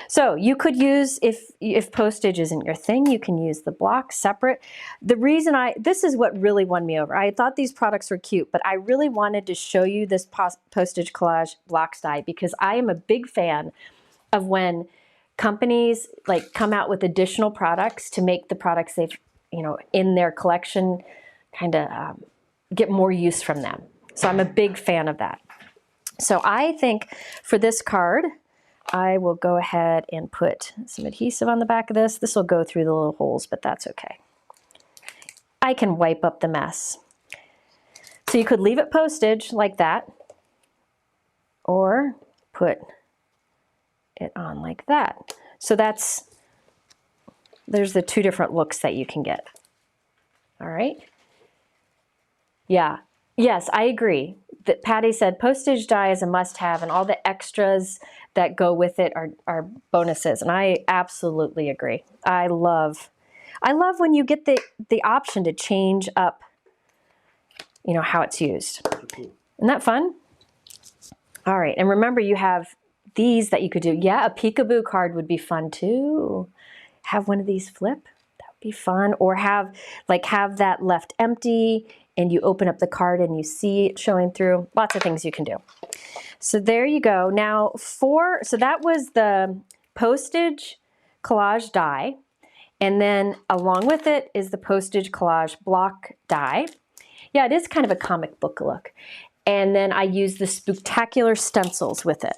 So you could use, if postage isn't your thing, you can use the blocks separate. The reason this is what really won me over. I thought these products were cute, but I really wanted to show you this Postage Collage Blocks die because I am a big fan of when companies like come out with additional products to make the products they've, in their collection kind of get more use from them. So I'm a big fan of that. So I think for this card, I will go ahead and put some adhesive on the back of this. This will go through the little holes, but that's okay. I can wipe up the mess. So you could leave it postage like that, or put it on like that. So there's the 2 different looks that you can get. All right. Yeah. Yes, I agree. That Patty said postage die is a must-have, and all the extras that go with it are bonuses, and I absolutely agree. I love when you get the option to change up, how it's used. Isn't that fun? All right, and remember you have these that you could do. Yeah, a peekaboo card would be fun too. Have one of these flip. That would be fun. Or have that left empty and you open up the card and you see it showing through. Lots of things you can do. So there you go. Now so that was the Postage collage die. And then along with it is the Postage collage block die. Yeah, it is kind of a comic book look. And then I use the Spooktacular stencils with it.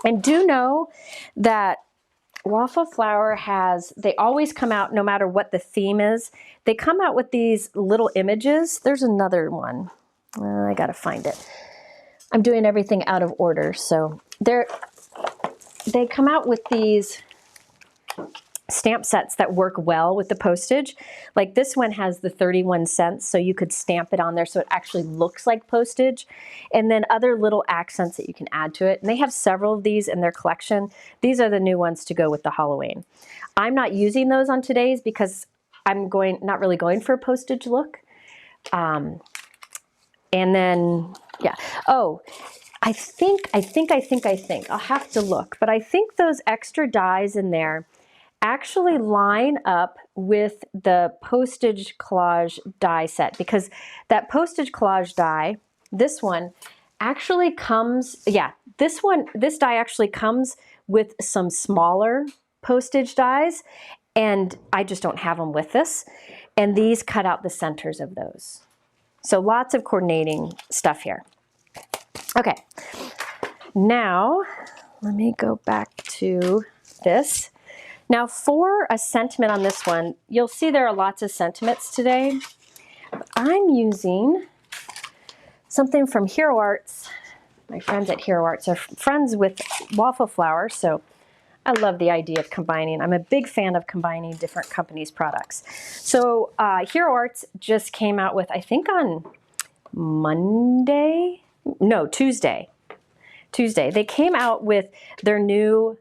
And do know that Waffle Flower they always come out, no matter what the theme is, they come out with these little images. There's another one. I gotta find it. I'm doing everything out of order. So they come out with these stamp sets that work well with the postage. Like this one has the 31 cents, so you could stamp it on there so it actually looks like postage. And then other little accents that you can add to it. And they have several of these in their collection. These are the new ones to go with the Halloween. I'm not using those on today's because I'm not really going for a postage look. And then, yeah. Oh, I think, I'll have to look, but I think those extra dies in there actually line up with the Postage collage die set, because that Postage collage die, this one actually comes, this die actually comes with some smaller postage dies, and I just don't have them with this. And these cut out the centers of those. So lots of coordinating stuff here. Okay, now let me go back to this. Now for a sentiment on this one, you'll see there are lots of sentiments today. I'm using something from Hero Arts. My friends at Hero Arts are friends with Waffle Flower, so I love the idea of combining. I'm a big fan of combining different companies' products. So Hero Arts just came out with, I think on Tuesday. They came out with their new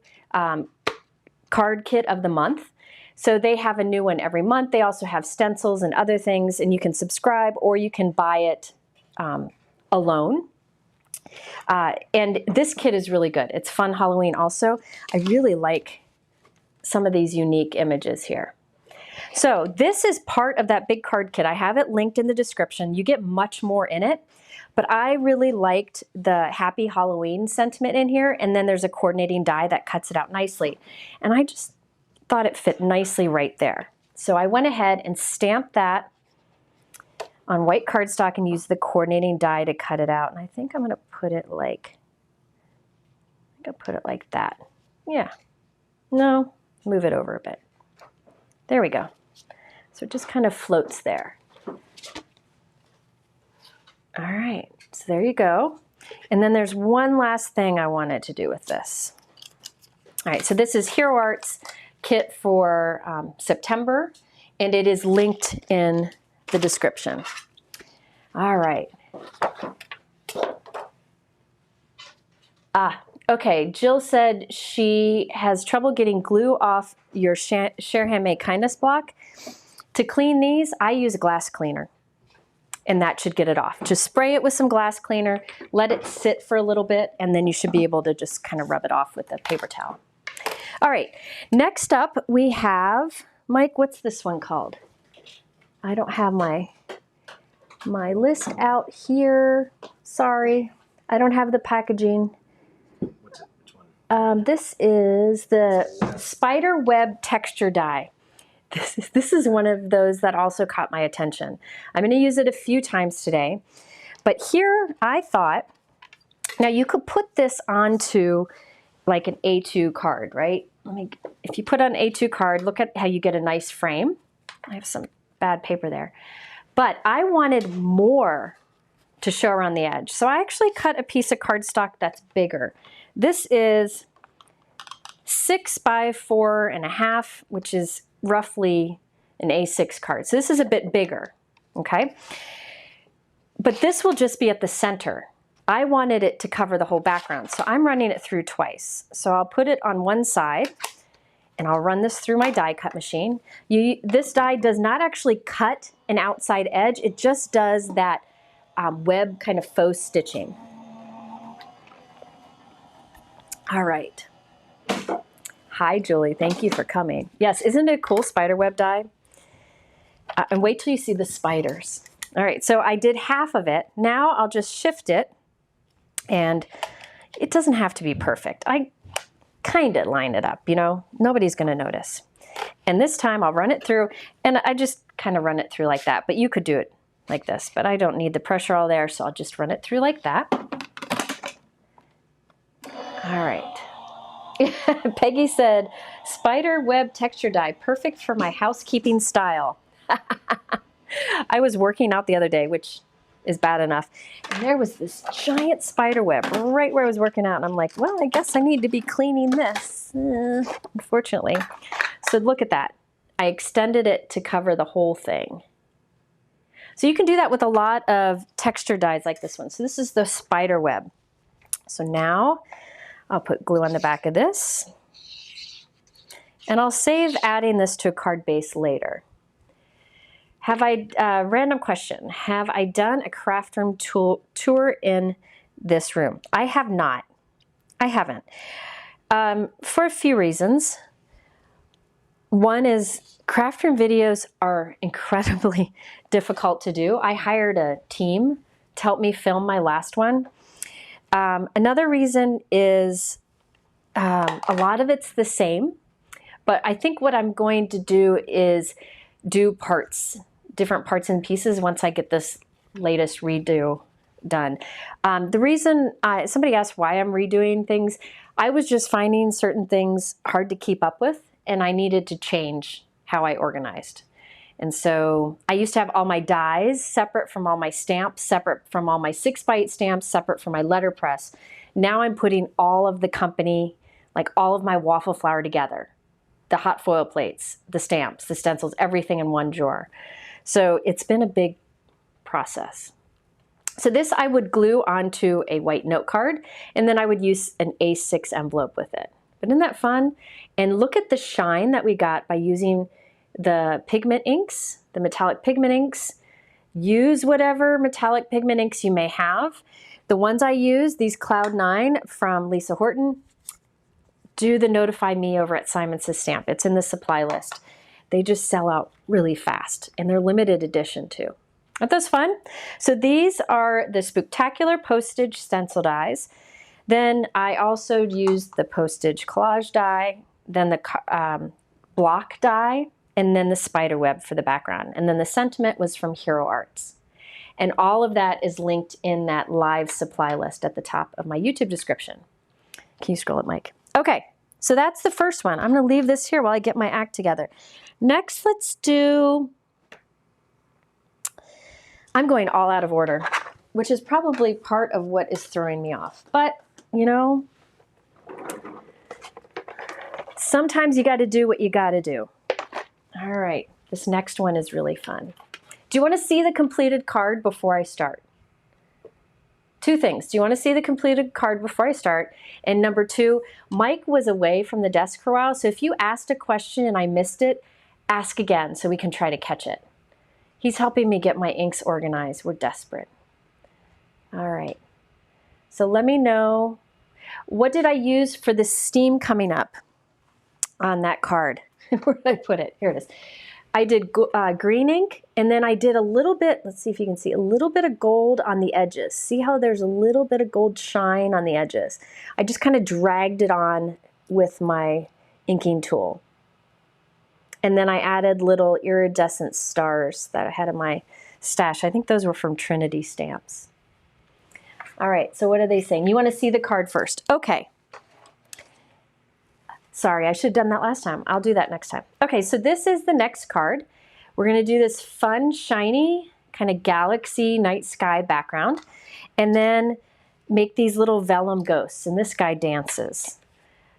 card kit of the month. So they have a new one every month. They also have stencils and other things, and you can subscribe or you can buy it alone. And this kit is really good. It's fun Halloween also. I really like some of these unique images here. So this is part of that big card kit. I have it linked in the description. You get much more in it, but I really liked the Happy Halloween sentiment in here, and then there's a coordinating die that cuts it out nicely. And I just thought it fit nicely right there. So I went ahead and stamped that on white cardstock and used the coordinating die to cut it out. And I think I'm gonna put it like, that. Yeah, no, move it over a bit. There we go. So it just kind of floats there. All right, so there you go. And then there's one last thing I wanted to do with this. All right, so this is Hero Arts kit for September, and it is linked in the description. All right. Okay, Jill said she has trouble getting glue off your Share Handmade Kindness block. To clean these, I use a glass cleaner, and that should get it off. Just spray it with some glass cleaner, let it sit for a little bit, and then you should be able to just kind of rub it off with a paper towel. All right, next up we have, Mike, what's this one called? I don't have my list out here. Sorry, I don't have the packaging. Which one? This is the spider web texture die. This is one of those that also caught my attention. I'm going to use it a few times today, but here I thought, now you could put this onto like an A2 card, right? If you put on an A2 card, look at how you get a nice frame. I have some bad paper there, but I wanted more to show around the edge. So I actually cut a piece of cardstock that's bigger. This is 6 by 4.5, which is roughly an A6 card. So this is a bit bigger, okay? But this will just be at the center. I wanted it to cover the whole background, so I'm running it through twice. So I'll put it on one side, and I'll run this through my die cut machine. This die does not actually cut an outside edge, it just does that web kind of faux stitching. All right. Hi, Julie. Thank you for coming. Yes, isn't it a cool spider web die? And wait till you see the spiders. All right, so I did half of it. Now I'll just shift it, and it doesn't have to be perfect. I kind of line it up, you know, nobody's going to notice. And this time I'll run it through, and I just kind of run it through like that, but you could do it like this, but I don't need the pressure all there, so I'll just run it through like that. All right. Peggy said, spider web texture die, perfect for my housekeeping style. I was working out the other day, which is bad enough, and there was this giant spider web right where I was working out, and I'm like, well, I guess I need to be cleaning this, unfortunately. So look at that. I extended it to cover the whole thing. So you can do that with a lot of texture dies like this one. So this is the spider web. So now I'll put glue on the back of this, and I'll save adding this to a card base later. Have I, random question, have I done a craft room tour in this room? I have not. I haven't. For a few reasons. One is craft room videos are incredibly difficult to do. I hired a team to help me film my last one. Another reason is a lot of it's the same, but I think what I'm going to do is do parts, different parts and pieces once I get this latest redo done. The reason, somebody asked why I'm redoing things, I was just finding certain things hard to keep up with, and I needed to change how I organized. And so I used to have all my dies separate from all my stamps, separate from all my 6x8 stamps, separate from my letterpress. Now I'm putting all of the company, like all of my Waffle Flower together. The hot foil plates, the stamps, the stencils, everything in one drawer. So it's been a big process. So this I would glue onto a white note card, and then I would use an A6 envelope with it. But isn't that fun? And look at the shine that we got by using the pigment inks, the metallic pigment inks. Use whatever metallic pigment inks you may have. The ones I use, these Cloud 9 from Lisa Horton, do the notify me over at Simon Says Stamp. It's in the supply list. They just sell out really fast, and they're limited edition too. Aren't those fun? So these are the Spooktacular Postage stencil dies. Then I also used the Postage collage die, then the block die, and then the spider web for the background. And then the sentiment was from Hero Arts. And all of that is linked in that live supply list at the top of my YouTube description. Can you scroll it, Mike? Okay, so that's the first one. I'm gonna leave this here while I get my act together. Next, let's do, I'm going all out of order, which is probably part of what is throwing me off. But, you know, sometimes you gotta do what you gotta do. All right, this next one is really fun. Do you wanna see the completed card before I start? Two things. Do you want to see the completed card before I start? And number two, Mike was away from the desk for a while, so if you asked a question and I missed it, ask again so we can try to catch it. He's helping me get my inks organized. We're desperate. All right. So let me know, what did I use for the steam coming up on that card? Where did I put it? Here it is. I did green ink, and then I did a little bit, let's see if you can see, a little bit of gold on the edges. See how there's a little bit of gold shine on the edges? I just kind of dragged it on with my inking tool. And then I added little iridescent stars that I had in my stash. I think those were from Trinity Stamps. All right, so what are they saying? You want to see the card first. Okay. Sorry, I should have done that last time. I'll do that next time. Okay, so this is the next card. We're gonna do this fun, shiny, kind of galaxy night sky background, and then make these little vellum ghosts, and this guy dances.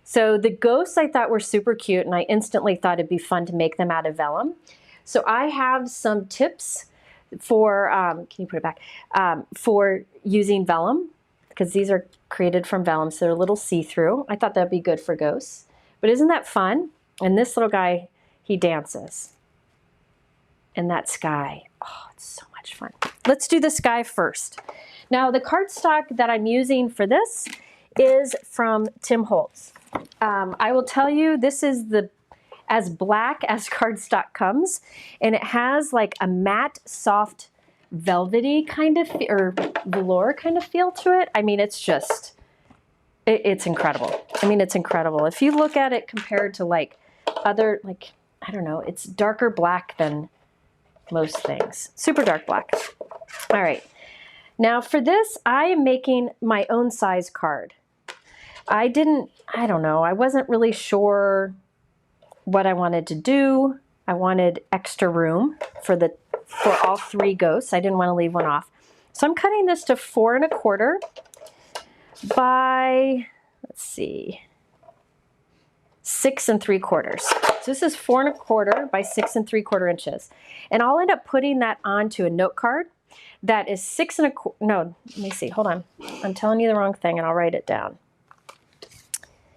So the ghosts I thought were super cute, and I instantly thought it'd be fun to make them out of vellum. So I have some tips for, can you put it back, for using vellum, because these are created from vellum, so they're a little see-through. I thought that'd be good for ghosts. But isn't that fun? And this little guy, he dances. And that sky, oh, it's so much fun. Let's do the sky first. Now, the cardstock that I'm using for this is from Tim Holtz. I will tell you, this is as black as cardstock comes, and it has like a matte, soft, velvety kind of, or velour kind of feel to it. I mean, it's just It's incredible. I mean, it's incredible. If you look at it compared to like other, like, I don't know, it's darker black than most things. Super dark black. All right. Now for this, I am making my own size card. I don't know, I wasn't really sure what I wanted to do. I wanted extra room for all 3 ghosts. I didn't want to leave one off. So I'm cutting this to 4 1/4 by, let's see, 6 3/4. So this is 4 1/4 by 6 3/4 inches. And I'll end up putting that onto a note card that is 6 1/4, no, let me see, hold on. I'm telling you the wrong thing and I'll write it down.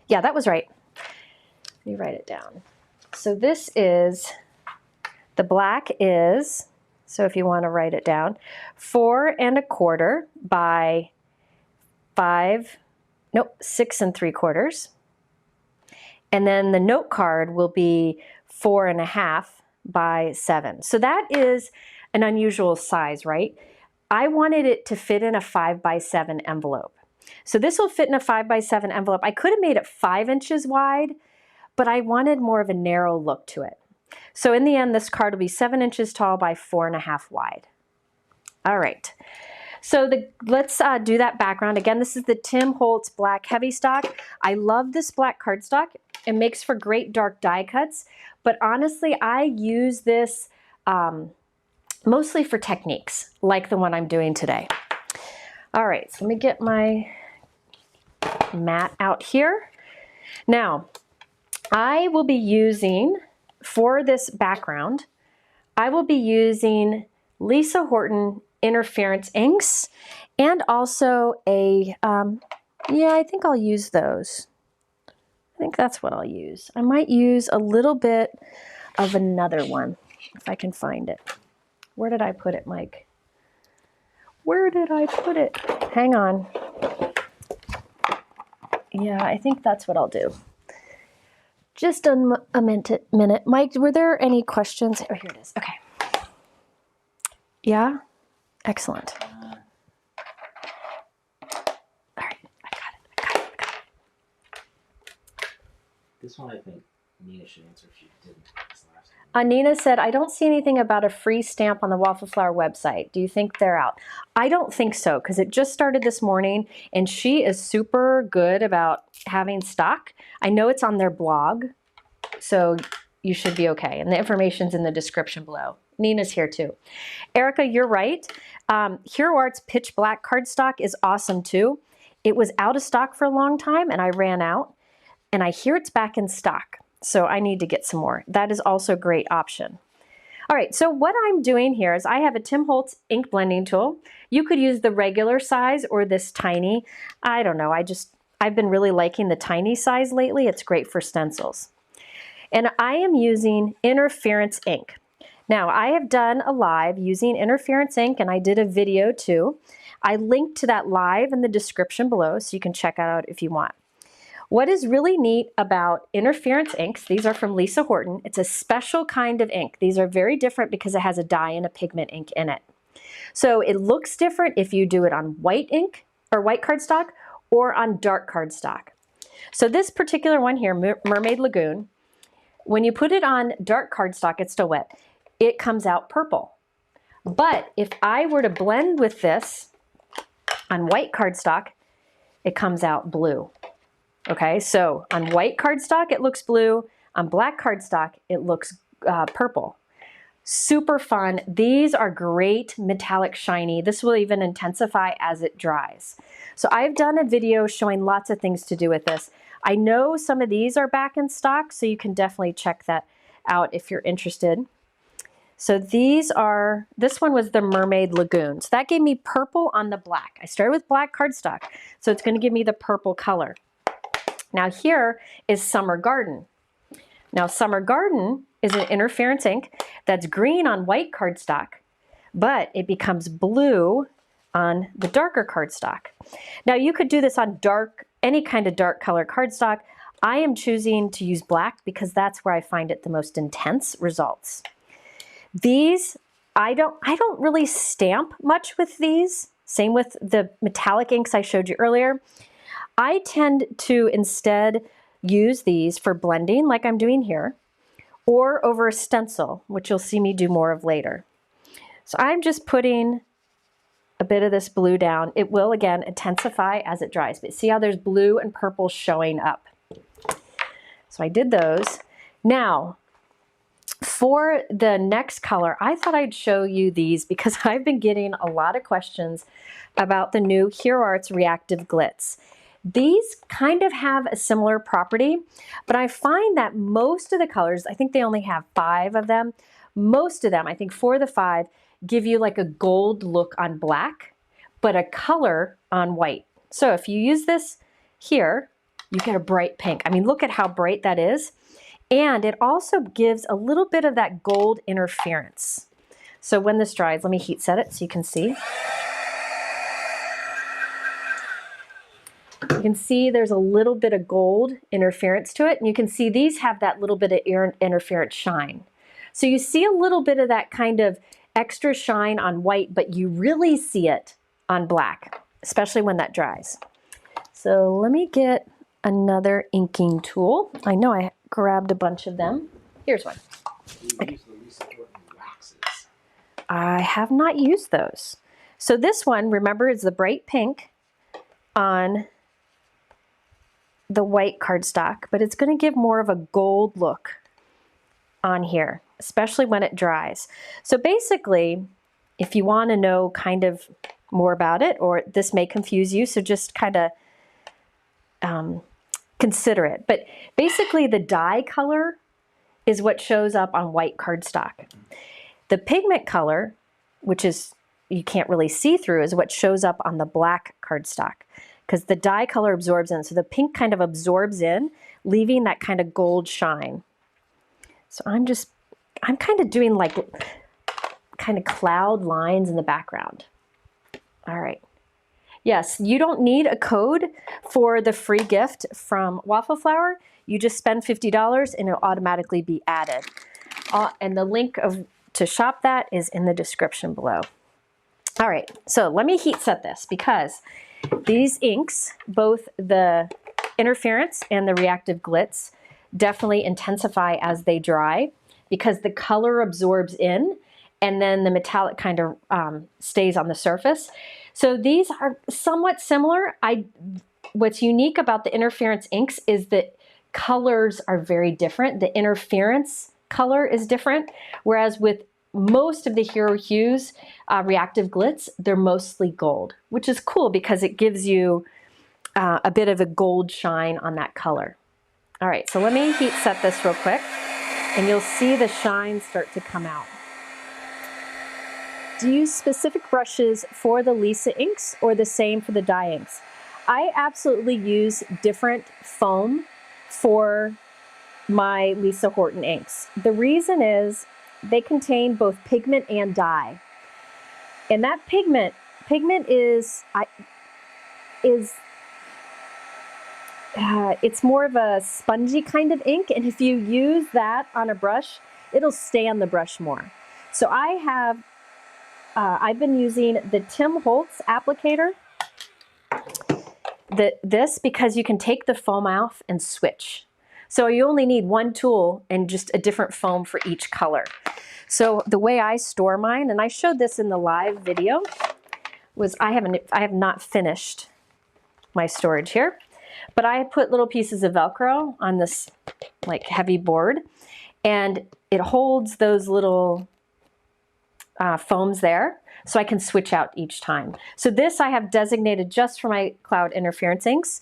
Yeah, that was right. Let me write it down. So this is, the black is, so if you want to write it down, 4 1/4 by 6 3/4. And then the note card will be 4 1/2 by 7. So that is an unusual size, right? I wanted it to fit in a 5 by 7 envelope. So this will fit in a 5 by 7 envelope. I could have made it 5 inches wide, but I wanted more of a narrow look to it. So in the end, this card will be 7 inches tall by 4 1/2 wide. All right. So let's do that background. Again, this is the Tim Holtz Black Heavystock. I love this black cardstock. It makes for great dark die cuts, but honestly, I use this mostly for techniques, like the one I'm doing today. All right, so let me get my mat out here. Now, I will be using, for this background, I will be using Lisa Horton interference inks and also a, yeah, I think I'll use those. I think that's what I'll use. I might use a little bit of another one if I can find it. Where did I put it, Mike? Where did I put it? Hang on. Yeah, I think that's what I'll do. Just a minute. Mike, were there any questions? Oh, here it is. Okay. Yeah? Excellent. All right, I got it. This one I think Nina should answer if you didn't. This last one. Nina said, I don't see anything about a free stamp on the Waffle Flower website. Do you think they're out? I don't think so, because it just started this morning, and she is super good about having stock. I know it's on their blog, so you should be okay. And the information's in the description below. Nina's here too. Erica, you're right. Hero Art's Pitch Black cardstock is awesome too. It was out of stock for a long time, and I ran out. And I hear it's back in stock, so I need to get some more. That is also a great option. All right, so what I'm doing here is I have a Tim Holtz ink blending tool. You could use the regular size or this tiny. I don't know, I've been really liking the tiny size lately. It's great for stencils. And I am using interference ink. Now, I have done a live using interference ink, and I did a video too. I linked to that live in the description below, so you can check it out if you want. What is really neat about interference inks, these are from Lisa Horton, it's a special kind of ink. These are very different because it has a dye and a pigment ink in it. So it looks different if you do it on white ink or white cardstock or on dark cardstock. So this particular one here, Mermaid Lagoon, when you put it on dark cardstock, it's still wet, it comes out purple. But if I were to blend with this on white cardstock, it comes out blue. Okay, so on white cardstock, it looks blue. On black cardstock, it looks purple. Super fun. These are great metallic shiny. This will even intensify as it dries. So I've done a video showing lots of things to do with this. I know some of these are back in stock, so you can definitely check that out if you're interested. So these are, this one was the Mermaid Lagoon. So that gave me purple on the black. I started with black cardstock, so it's going to give me the purple color. Now here is Summer Garden. Now Summer Garden is an interference ink that's green on white cardstock, but it becomes blue on the darker cardstock. Now you could do this on any kind of dark color cardstock. I am choosing to use black because that's where I find it the most intense results. These, I don't really stamp much with these. Same with the metallic inks I showed you earlier. I tend to instead use these for blending like I'm doing here, or over a stencil, which you'll see me do more of later. So I'm just putting a bit of this blue down. It will, again, intensify as it dries, but see how there's blue and purple showing up. So I did those. Now, for the next color, I thought I'd show you these because I've been getting a lot of questions about the new Hero Arts Reactive Glitz. These kind of have a similar property, but I find that most of the colors, I think they only have 5 of them, most of them, I think 4 of the 5, give you like a gold look on black, but a color on white. So if you use this here, you get a bright pink. I mean, look at how bright that is. And it also gives a little bit of that gold interference. So when this dries, let me heat set it so you can see. You can see there's a little bit of gold interference to it, and you can see these have that little bit of interference shine. So you see a little bit of that kind of extra shine on white, but you really see it on black, especially when that dries. So let me get another inking tool. I know I grabbed a bunch of them. Here's one. You use the Lisa Horton waxes. I have not used those. So this one, remember, is the bright pink on the white cardstock, but it's going to give more of a gold look on here, especially when it dries. So basically, if you want to know kind of more about it, or this may confuse you, so just kind of consider it. But basically the dye color is what shows up on white cardstock. The pigment color, which is you can't really see through, is what shows up on the black cardstock, because the dye color absorbs in. So the pink kind of absorbs in, leaving that kind of gold shine. So I'm kind of doing like kind of cloud lines in the background. All right. Yes, you don't need a code for the free gift from Waffle Flower. You just spend $50 and it'll automatically be added. And the link to shop that is in the description below. All right, so let me heat set this because these inks, both the interference and the reactive glitz, definitely intensify as they dry because the color absorbs in and then the metallic kind of stays on the surface. So these are somewhat similar. What's unique about the interference inks is that colors are very different. The interference color is different, whereas with most of the Hero Hues reactive glitz, they're mostly gold, which is cool because it gives you a bit of a gold shine on that color. All right, so let me heat set this real quick and you'll see the shine start to come out. Do you use specific brushes for the Lisa inks or the same for the dye inks? I absolutely use different foam for my Lisa Horton inks. The reason is they contain both pigment and dye. And that pigment it's more of a spongy kind of ink, and if you use that on a brush, it'll stay on the brush more. So I've been using the Tim Holtz applicator, this because you can take the foam off and switch. So you only need one tool and just a different foam for each color. So the way I store mine, and I showed this in the live video, was I have not finished my storage here, but I put little pieces of Velcro on this like heavy board, and it holds those little foams there, so I can switch out each time. So this I have designated just for my cloud interference inks.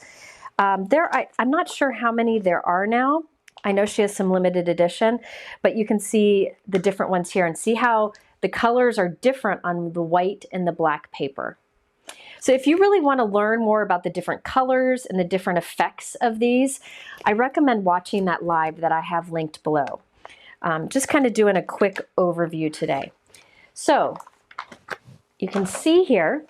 I'm not sure how many there are now. I know she has some limited edition, but you can see the different ones here and see how the colors are different on the white and the black paper. So if you really want to learn more about the different colors and the different effects of these, I recommend watching that live that I have linked below. Just kind of doing a quick overview today. So you can see here,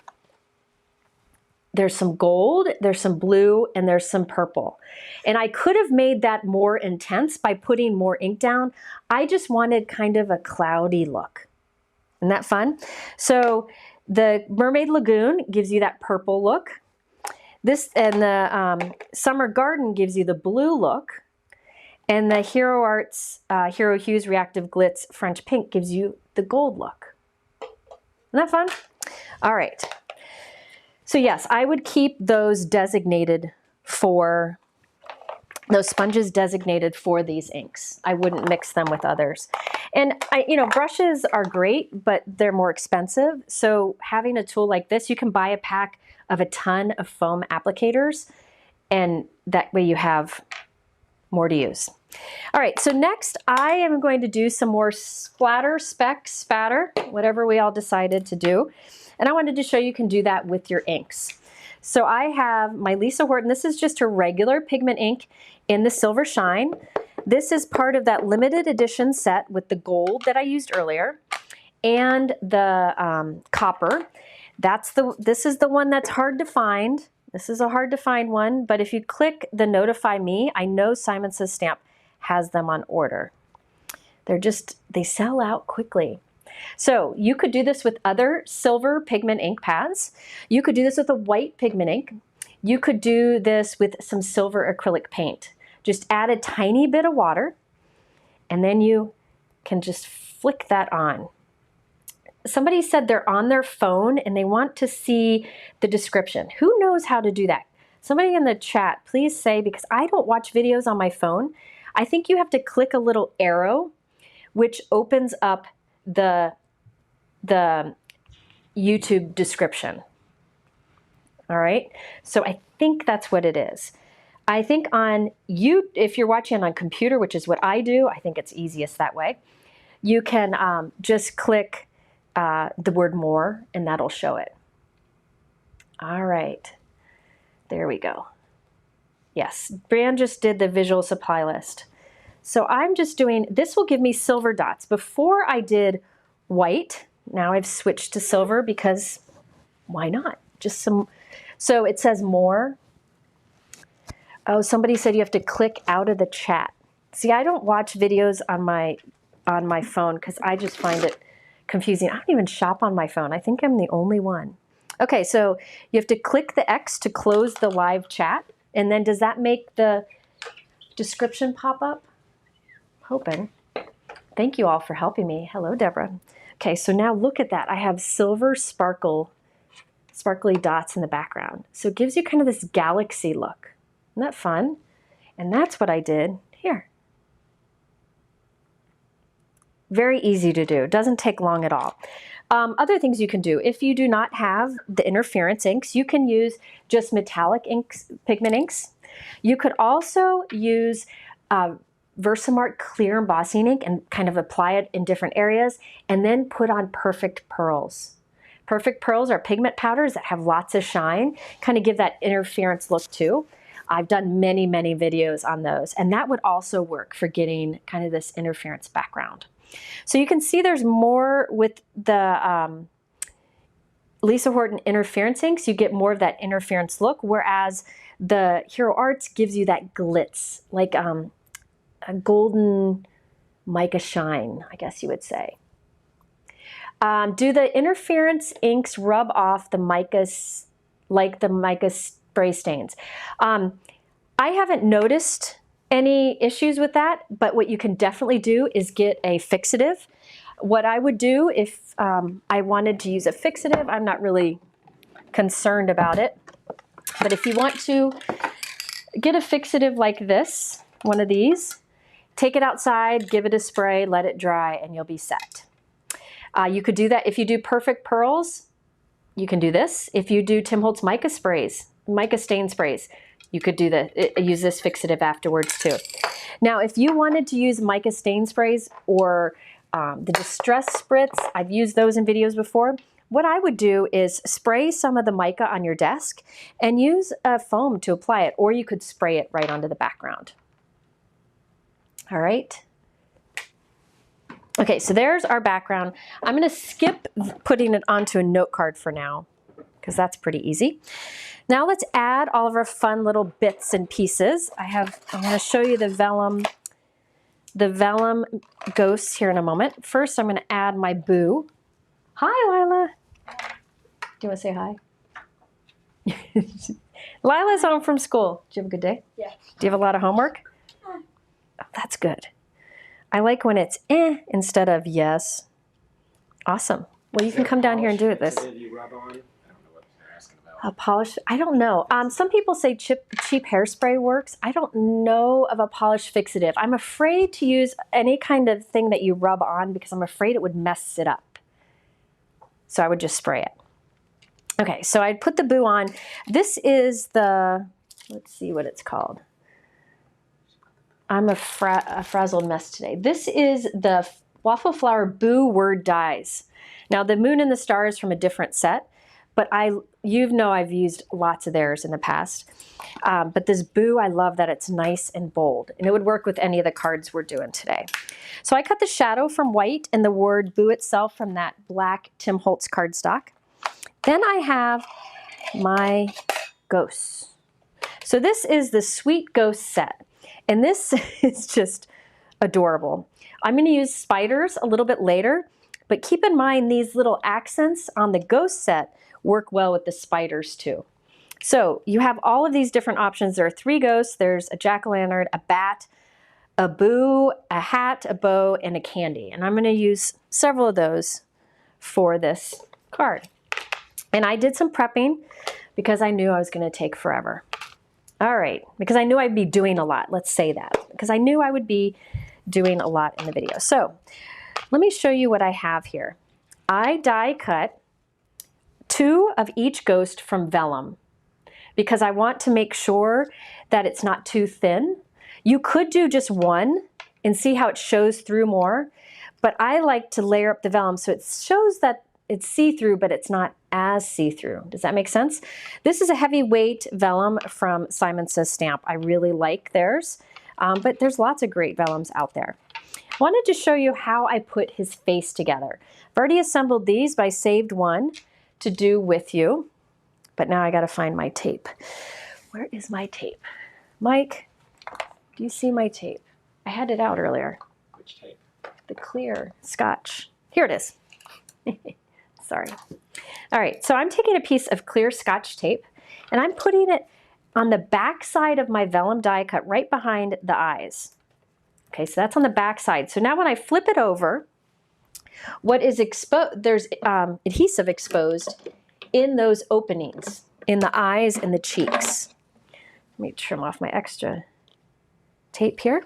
there's some gold, there's some blue, and there's some purple. And I could have made that more intense by putting more ink down. I just wanted kind of a cloudy look. Isn't that fun? So the Mermaid Lagoon gives you that purple look. This and the Summer Garden gives you the blue look, and the Hero Arts Hero Hues Reactive Glitz French Pink gives you the gold look. Isn't that fun? All right. So yes, I would keep those designated for, those sponges designated for these inks. I wouldn't mix them with others. And you know, brushes are great, but they're more expensive. So having a tool like this, you can buy a pack of a ton of foam applicators, and that way you have more to use. All right, so next I am going to do some more splatter, speck, spatter, whatever we all decided to do. And I wanted to show you can do that with your inks. So I have my Lisa Horton. This is just a regular pigment ink in the Silver Shine. This is part of that limited edition set with the gold that I used earlier and the copper. This is the one that's hard to find. This is a hard to find one, but if you click the Notify Me, I know Simon Says Stamp has them on order. They sell out quickly. So you could do this with other silver pigment ink pads. You could do this with a white pigment ink. You could do this with some silver acrylic paint. Just add a tiny bit of water, and then you can just flick that on. Somebody said they're on their phone and they want to see the description. Who knows how to do that? Somebody in the chat, please say, because I don't watch videos on my phone. I think you have to click a little arrow, which opens up the YouTube description. All right, so I think that's what it is. I think if you're watching on computer, which is what I do, I think it's easiest that way. You can just click the word more, and that'll show it. All right, there we go. Yes, Brian just did the visual supply list. So I'm just doing, this will give me silver dots. Before I did white, now I've switched to silver because why not? Just some, so it says more. Oh, somebody said you have to click out of the chat. See, I don't watch videos on my phone because I just find it confusing. I don't even shop on my phone. I think I'm the only one. Okay, so you have to click the X to close the live chat. And then does that make the description pop up? Hoping. Thank you all for helping me. Hello, Deborah. Okay, so now look at that. I have silver sparkly dots in the background. So it gives you kind of this galaxy look. Isn't that fun? And that's what I did here. Very easy to do. Doesn't take long at all. Other things you can do, if you do not have the interference inks, you can use just metallic inks, pigment inks. You could also use Versamark clear embossing ink and kind of apply it in different areas and then put on Perfect Pearls. Perfect Pearls are pigment powders that have lots of shine, kind of give that interference look too. I've done many, many videos on those, and that would also work for getting kind of this interference background. So you can see there's more with the Lisa Horton interference inks. You get more of that interference look, whereas the Hero Arts gives you that glitz, like a golden mica shine, I guess you would say. Do the interference inks rub off the micas, like the mica spray stains? I haven't noticed any issues with that, but what you can definitely do is get a fixative. What I would do if I wanted to use a fixative, I'm not really concerned about it, but if you want to get a fixative like this, one of these, take it outside, give it a spray, let it dry, and you'll be set. You could do that if you do Perfect Pearls. You can do this. If you do Tim Holtz mica sprays, mica stain sprays, you could do use this fixative afterwards too. Now, if you wanted to use mica stain sprays or the Distress Spritz, I've used those in videos before. What I would do is spray some of the mica on your desk and use a foam to apply it, or you could spray it right onto the background. All right. Okay, so there's our background. I'm going to skip putting it onto a note card for now because that's pretty easy. Now let's add all of our fun little bits and pieces. I'm going to show you the vellum ghosts here in a moment. First, I'm going to add my boo. Hi, Lila. Do you want to say hi? Lila's home from school. Did you have a good day? Yeah. Do you have a lot of homework? Oh, that's good. I like when it's instead of yes. Awesome. Well, you can come down here and do it this. You rub on? I don't know what they're asking about. A polish? I don't know. Some people say cheap hairspray works. I don't know of a polish fixative. I'm afraid to use any kind of thing that you rub on because I'm afraid it would mess it up. So I would just spray it. Okay, so I'd put the boo on. This is the, let's see what it's called. I'm a frazzled mess today. This is the Waffle Flower Boo Word Dies. Now the moon and the stars from a different set, but you know I've used lots of theirs in the past. But this Boo, I love that it's nice and bold, and it would work with any of the cards we're doing today. So I cut the shadow from white and the word Boo itself from that black Tim Holtz cardstock. Then I have my ghosts. So this is the Sweet Ghost set. And this is just adorable. I'm going to use spiders a little bit later, but keep in mind these little accents on the ghost set work well with the spiders too. So you have all of these different options. There are 3 ghosts. There's a jack-o'-lantern, a bat, a boo, a hat, a bow, and a candy. And I'm going to use several of those for this card. And I did some prepping because I knew I was going to take forever. All right, because I knew I'd be doing a lot. Let's say that. Because I knew I would be doing a lot in the video. So let me show you what I have here. I die cut 2 of each ghost from Vellum because I want to make sure that it's not too thin. You could do just 1 and see how it shows through more, but I like to layer up the Vellum so it shows that it's see-through, but it's not as see-through. Does that make sense? This is a heavyweight Vellum from Simon Says Stamp. I really like theirs, but there's lots of great Vellums out there. I wanted to show you how I put his face together. I've already assembled these, but I saved one to do with you. But now I gotta find my tape. Where is my tape? Mike, do you see my tape? I had it out earlier. Which tape? The clear Scotch. Here it is. Sorry. All right, so I'm taking a piece of clear Scotch tape and I'm putting it on the back side of my Vellum die cut right behind the eyes. Okay, so that's on the back side. So now when I flip it over, what is exposed, there's adhesive exposed in those openings, in the eyes and the cheeks. Let me trim off my extra tape here.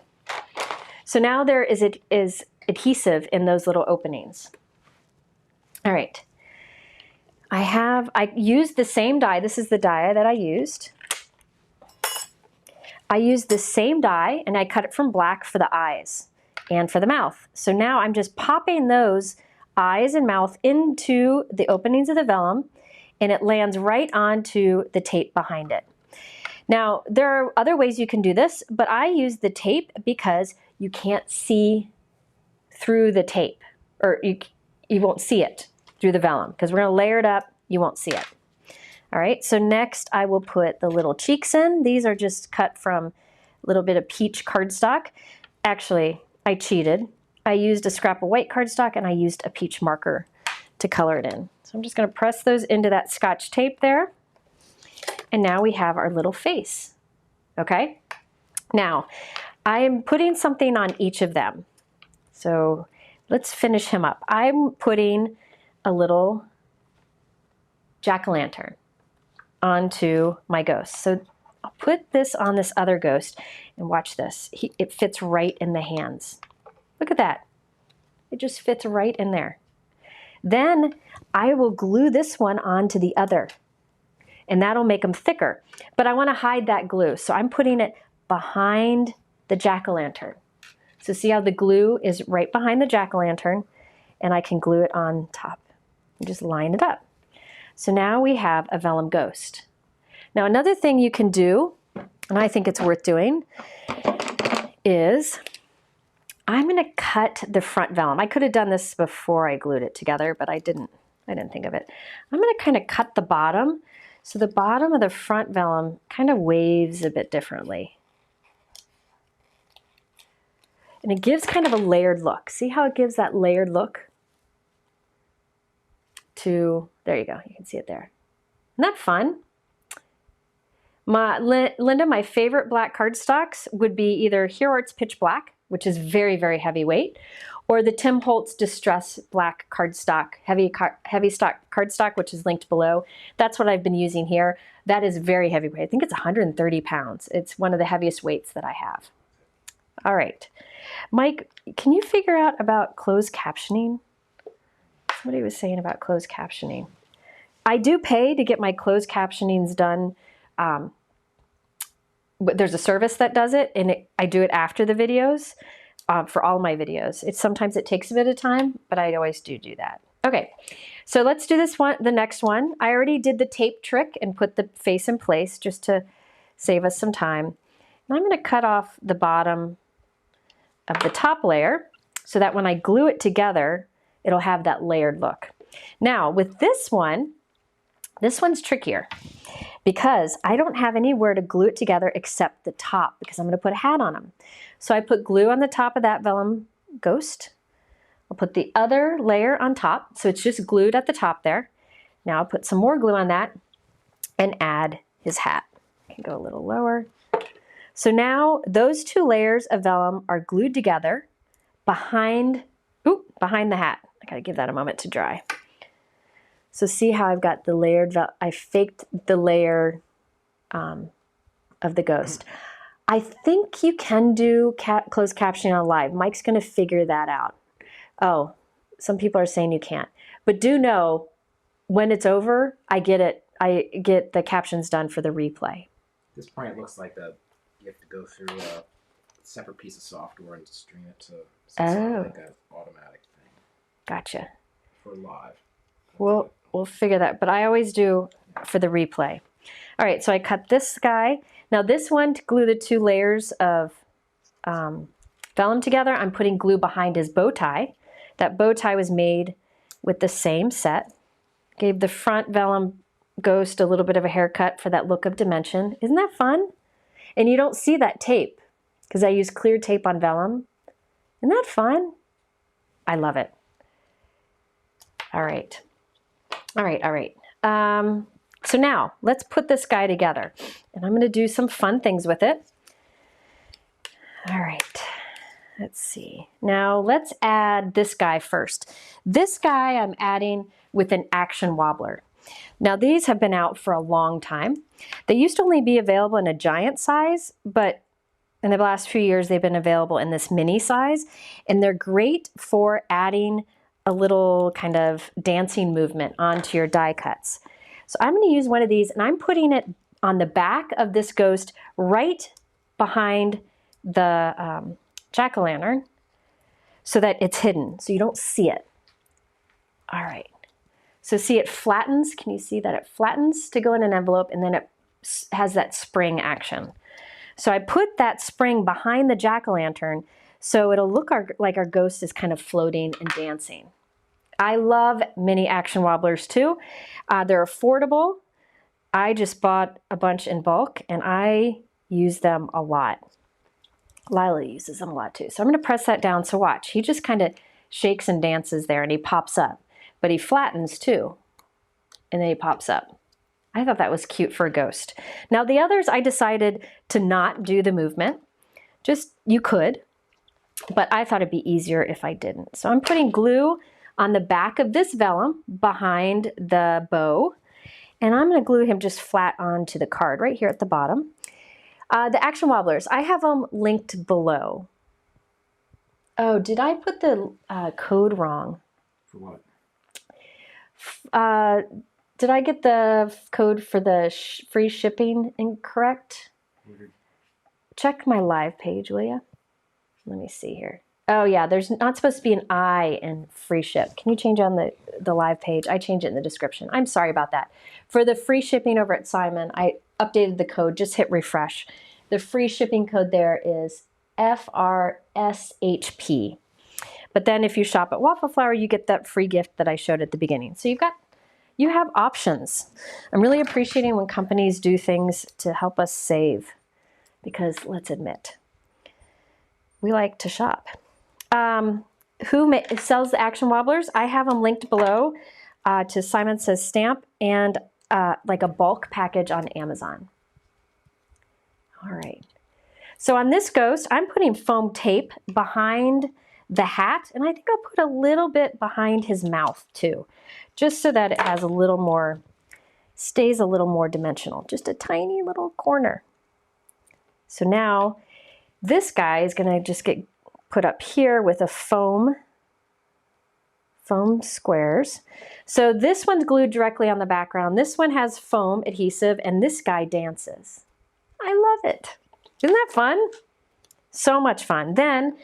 So now there is adhesive in those little openings. All right. I used the same die. This is the die that I used. I used the same die and I cut it from black for the eyes and for the mouth. So now I'm just popping those eyes and mouth into the openings of the Vellum and it lands right onto the tape behind it. Now, there are other ways you can do this, but I use the tape because you can't see through the tape, or you won't see it through the Vellum because we're going to layer it up. You won't see it. All right, so next I will put the little cheeks in. These are just cut from a little bit of peach cardstock. Actually, I cheated. I used a scrap of white cardstock and I used a peach marker to color it in. So I'm just going to press those into that Scotch tape there. And now we have our little face. Okay? Now, I am putting something on each of them. So let's finish him up. I'm putting a little jack-o'-lantern onto my ghost. So I'll put this on this other ghost and watch this. It fits right in the hands. Look at that. It just fits right in there. Then I will glue this one onto the other and that'll make them thicker. But I want to hide that glue. So I'm putting it behind the jack-o'-lantern. So see how the glue is right behind the jack-o'-lantern and I can glue it on top and just line it up. So now we have a Vellum ghost. Now another thing you can do, and I think it's worth doing, is I'm going to cut the front Vellum. I could have done this before I glued it together, but I didn't think of it. I'm going to kind of cut the bottom, so the bottom of the front Vellum kind of waves a bit differently. And it gives kind of a layered look. See how it gives that layered look? There you go, you can see it there. Isn't that fun? Linda, my favorite black cardstocks would be either Hero Arts Pitch Black, which is very, very heavyweight, or the Tim Holtz Distress Black Cardstock, Heavystock Cardstock, which is linked below. That's what I've been using here. That is very heavyweight. I think it's 130 pounds. It's one of the heaviest weights that I have. All right. Mike, can you figure out about closed captioning? Somebody was saying about closed captioning. I do pay to get my closed captionings done. There's a service that does it, and I do it after the videos for all my videos. Sometimes it takes a bit of time, but I always do that. Okay, so let's do this one, the next one. I already did the tape trick and put the face in place just to save us some time. And I'm going to cut off the bottom of the top layer so that when I glue it together, it'll have that layered look. Now with this one's trickier because I don't have anywhere to glue it together except the top because I'm going to put a hat on them. So I put glue on the top of that vellum ghost. I'll put the other layer on top, so it's just glued at the top there. Now I'll put some more glue on that and add his hat. I can go a little lower. So now those two layers of vellum are glued together behind the hat. I gotta give that a moment to dry. So see how I've got the layered, I faked the layer of the ghost. I think you can do closed captioning on live. Mike's gonna figure that out. Oh, some people are saying you can't. But do know, when it's over, I get the captions done for the replay. At this point, it looks like you have to go through a separate piece of software and stream it to like an automatic thing. Gotcha. For live. We'll figure that, but I always do for the replay. All right, so I cut this guy. Now this one, to glue the two layers of vellum together, I'm putting glue behind his bow tie. That bow tie was made with the same set. Gave the front vellum ghost a little bit of a haircut for that look of dimension. Isn't that fun? And you don't see that tape because I use clear tape on vellum. Isn't that fun? I love it. All right. All right, all right. So now let's put this guy together and I'm going to do some fun things with it. All right. Let's see. Now let's add this guy first. This guy I'm adding with an action wobbler. Now these have been out for a long time. They used to only be available in a giant size, but in the last few years they've been available in this mini size, and they're great for adding a little kind of dancing movement onto your die cuts. So I'm going to use one of these, and I'm putting it on the back of this ghost right behind the jack-o'-lantern so that it's hidden, so you don't see it. All right. So see, it flattens. Can you see that it flattens to go in an envelope, and then it has that spring action. So I put that spring behind the jack-o'-lantern so it'll look like our ghost is kind of floating and dancing. I love mini action wobblers too. They're affordable. I just bought a bunch in bulk and I use them a lot. Lila uses them a lot too. So I'm going to press that down. So watch, he just kind of shakes and dances there and he pops up, but he flattens too. And then he pops up. I thought that was cute for a ghost. Now the others, I decided to not do the movement. Just, you could, but I thought it'd be easier if I didn't. So I'm putting glue on the back of this vellum behind the bow, and I'm going to glue him just flat onto the card right here at the bottom. The action wobblers, I have them linked below. Oh, did I put the code wrong? For what? Did I get the code for the free shipping incorrect? Check my live page, will you? Let me see here. Oh yeah, there's not supposed to be an I in free ship. Can you change on the live page? I changed it in the description. I'm sorry about that. For the free shipping over at Simon, I updated the code. Just hit refresh. The free shipping code there is FRSHP. But then if you shop at Waffle Flower, you get that free gift that I showed at the beginning. So you have options. I'm really appreciating when companies do things to help us save, because let's admit, we like to shop. Who sells the action wobblers? I have them linked below to Simon Says Stamp and like a bulk package on Amazon. All right. So on this ghost, I'm putting foam tape behind the hat, and I think I'll put a little bit behind his mouth too, just so that it has a little more, stays a little more dimensional, just a tiny little corner. So now this guy is gonna just get put up here with a foam squares. So this one's glued directly on the background. This one has foam adhesive, and this guy dances. I love it. Isn't that fun? So much fun. Then,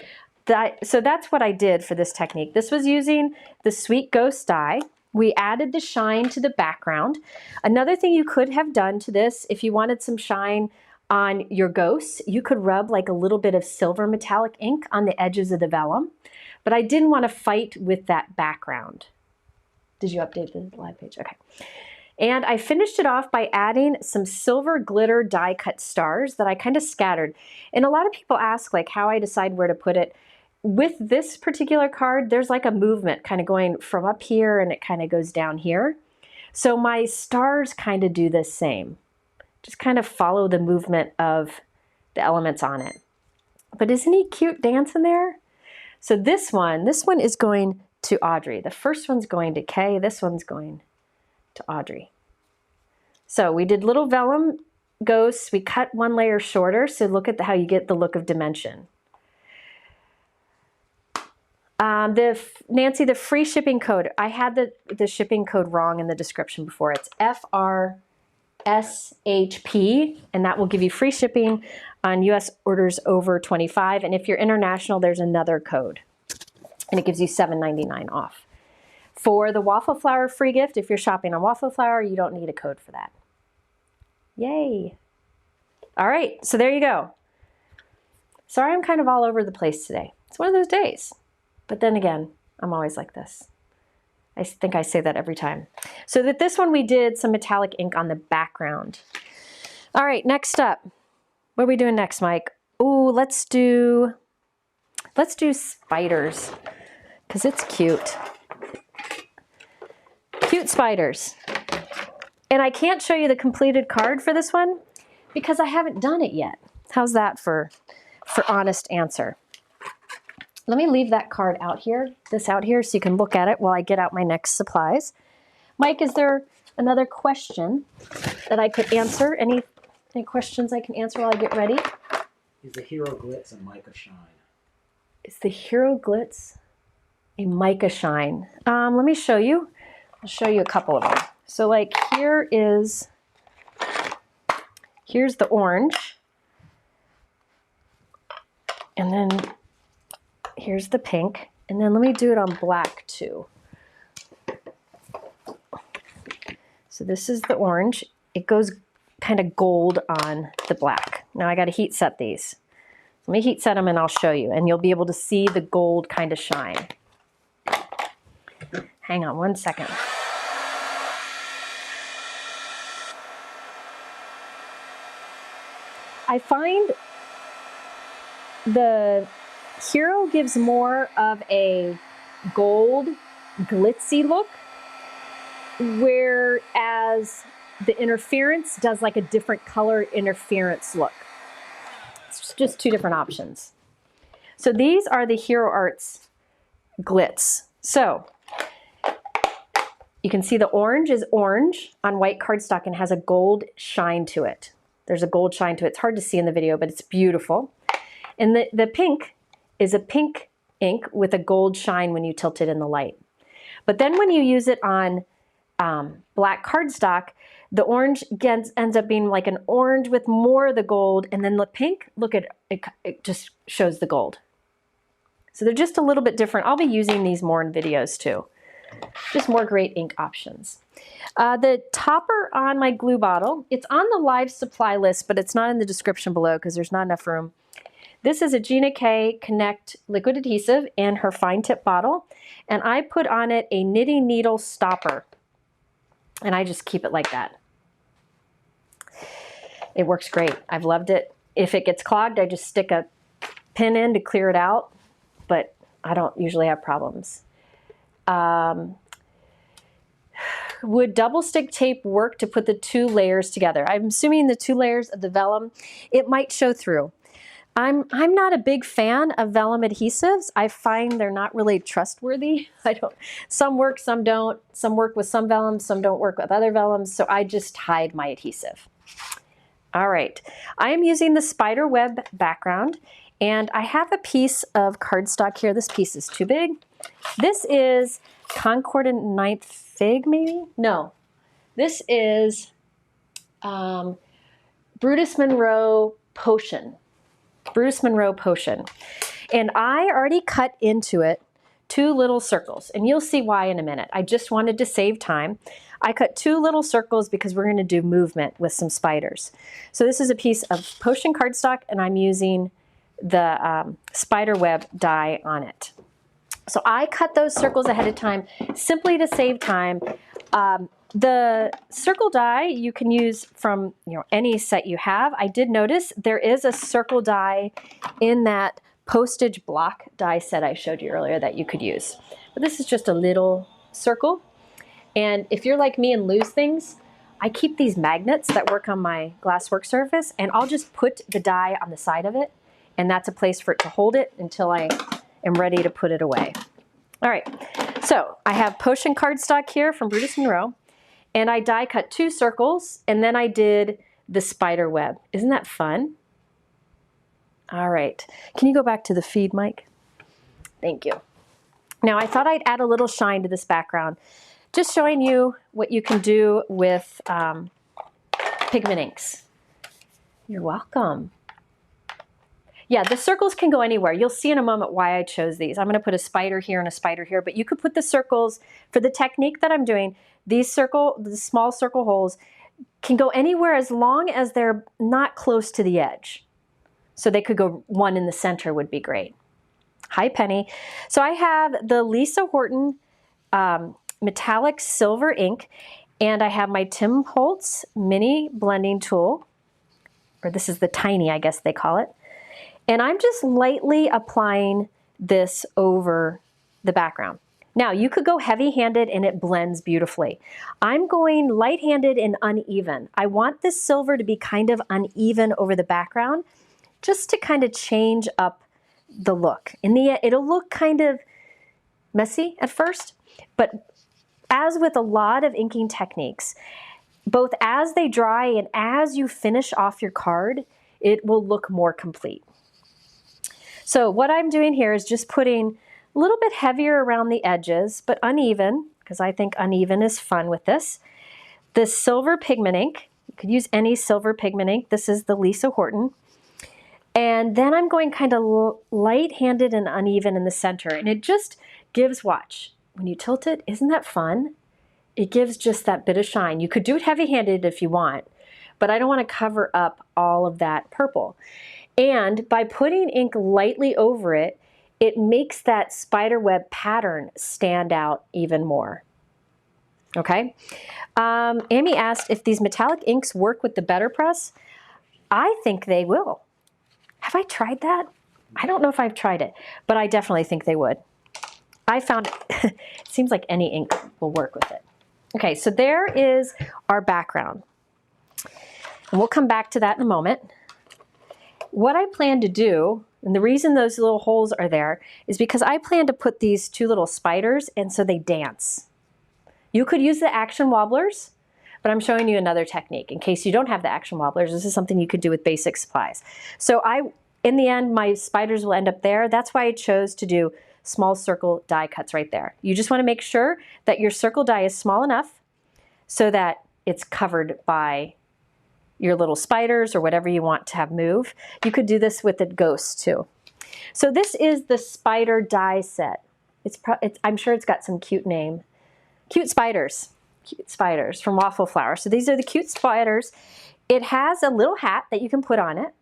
so that's what I did for this technique. This was using the Sweet Ghost die. We added the shine to the background. Another thing you could have done to this, if you wanted some shine on your ghosts, you could rub like a little bit of silver metallic ink on the edges of the vellum. But I didn't want to fight with that background. Did you update the live page? Okay. And I finished it off by adding some silver glitter die cut stars that I kind of scattered. And a lot of people ask like how I decide where to put it. With this particular card, there's like a movement kind of going from up here and it kind of goes down here. So my stars kind of do the same. Just kind of follow the movement of the elements on it. But isn't he cute dancing there? So this one is going to Audrey. The first one's going to Kay. This one's going to Audrey. So we did little vellum ghosts. We cut one layer shorter. So look at how you get the look of dimension. Nancy, the free shipping code. I had the shipping code wrong in the description before. It's FRSHP, and that will give you free shipping on US orders over 25. And if you're international, there's another code, and it gives you $7.99 off. For the Waffle Flower free gift, if you're shopping on Waffle Flower, you don't need a code for that. Yay. All right, so there you go. Sorry I'm kind of all over the place today. It's one of those days. But then again, I'm always like this. I think I say that every time. So that this one we did some metallic ink on the background. All right, next up. What are we doing next, Mike? Ooh, let's do spiders, because it's cute. Cute spiders. And I can't show you the completed card for this one because I haven't done it yet. How's that for honest answer? Let me leave that card out here, so you can look at it while I get out my next supplies. Mike, is there another question that I could answer? Any questions I can answer while I get ready? Is the Hero Glitz a mica shine? Is the Hero Glitz a mica shine? Let me show you. I'll show you a couple of them. So like here's the orange. And then here's the pink. And then let me do it on black too. So this is the orange. It goes kind of gold on the black. Now I got to heat set these. Let me heat set them and I'll show you. And you'll be able to see the gold kind of shine. Hang on one second. I find the Hero gives more of a gold, glitzy look, whereas the Interference does like a different color interference look. It's just two different options. So these are the Hero Arts Glitz. So you can see the orange is orange on white cardstock and has a gold shine to it. There's a gold shine to it. It's hard to see in the video, but it's beautiful. And the pink is a pink ink with a gold shine when you tilt it in the light. But then when you use it on black cardstock, the orange ends up being like an orange with more of the gold, and then the pink, look at it, it just shows the gold. So they're just a little bit different. I'll be using these more in videos too. Just more great ink options. The topper on my glue bottle, it's on the live supply list, but it's not in the description below because there's not enough room. This is a Gina K Connect liquid adhesive in her fine tip bottle, and I put on it a knitting needle stopper, and I just keep it like that. It works great. I've loved it. If it gets clogged, I just stick a pin in to clear it out, but I don't usually have problems. would double stick tape work to put the 2 layers together? I'm assuming the 2 layers of the vellum, it might show through. I'm not a big fan of vellum adhesives. I find they're not really trustworthy. Some work, some don't. Some work with some vellums, some don't work with other vellums, so I just hide my adhesive. All right, I am using the spider web background, and I have a piece of cardstock here. This piece is too big. This is Concordant Ninth Fig, maybe? No, this is Brutus Monroe Potion. Brutus Monroe Potion. And I already cut into it 2 little circles, and you'll see why in a minute. I just wanted to save time. I cut 2 little circles because we're going to do movement with some spiders. So this is a piece of Potion cardstock, and I'm using the spider web die on it. So I cut those circles ahead of time simply to save time. The circle die you can use from any set you have. I did notice there is a circle die in that Postage block die set I showed you earlier that you could use. But this is just a little circle. And if you're like me and lose things, I keep these magnets that work on my glass work surface, and I'll just put the die on the side of it, and that's a place for it to hold it until I am ready to put it away. All right, so I have Potion cardstock here from Brutus Monroe. And I die cut 2 circles, and then I did the spider web. Isn't that fun? All right. Can you go back to the feed, Mike? Thank you. Now, I thought I'd add a little shine to this background, just showing you what you can do with pigment inks. You're welcome. Yeah, the circles can go anywhere. You'll see in a moment why I chose these. I'm going to put a spider here and a spider here, but you could put the circles, for the technique that I'm doing, the small circle holes can go anywhere as long as they're not close to the edge. So they could go one in the center would be great. Hi, Penny. So I have the Lisa Horton metallic silver ink, and I have my Tim Holtz mini blending tool, or this is the tiny, I guess they call it. And I'm just lightly applying this over the background. Now, you could go heavy-handed and it blends beautifully. I'm going light-handed and uneven. I want this silver to be kind of uneven over the background, just to kind of change up the look. It'll look kind of messy at first, but as with a lot of inking techniques, both as they dry and as you finish off your card, it will look more complete. So what I'm doing here is just putting a little bit heavier around the edges, but uneven, because I think uneven is fun with this. This silver pigment ink, you could use any silver pigment ink. This is the Lisa Horton. And then I'm going kind of light-handed and uneven in the center. And it just gives, watch, when you tilt it, isn't that fun? It gives just that bit of shine. You could do it heavy-handed if you want, but I don't want to cover up all of that purple. And by putting ink lightly over it, it makes that spider web pattern stand out even more. Okay? Amy asked if these metallic inks work with the Better Press. I think they will. Have I tried that? I don't know if I've tried it, but I definitely think they would. I found it seems like any ink will work with it. Okay, so there is our background. And we'll come back to that in a moment. What I plan to do, and the reason those little holes are there, is because I plan to put these 2 little spiders, and so they dance. You could use the action wobblers, but I'm showing you another technique. In case you don't have the action wobblers, this is something you could do with basic supplies. So in the end, my spiders will end up there. That's why I chose to do small circle die cuts right there. You just want to make sure that your circle die is small enough so that it's covered by your little spiders or whatever you want to have move. You could do this with the ghost too. So this is the spider die set. I'm sure it's got some cute name. Cute spiders from Waffle Flower. So these are the cute spiders. It has a little hat that you can put on it.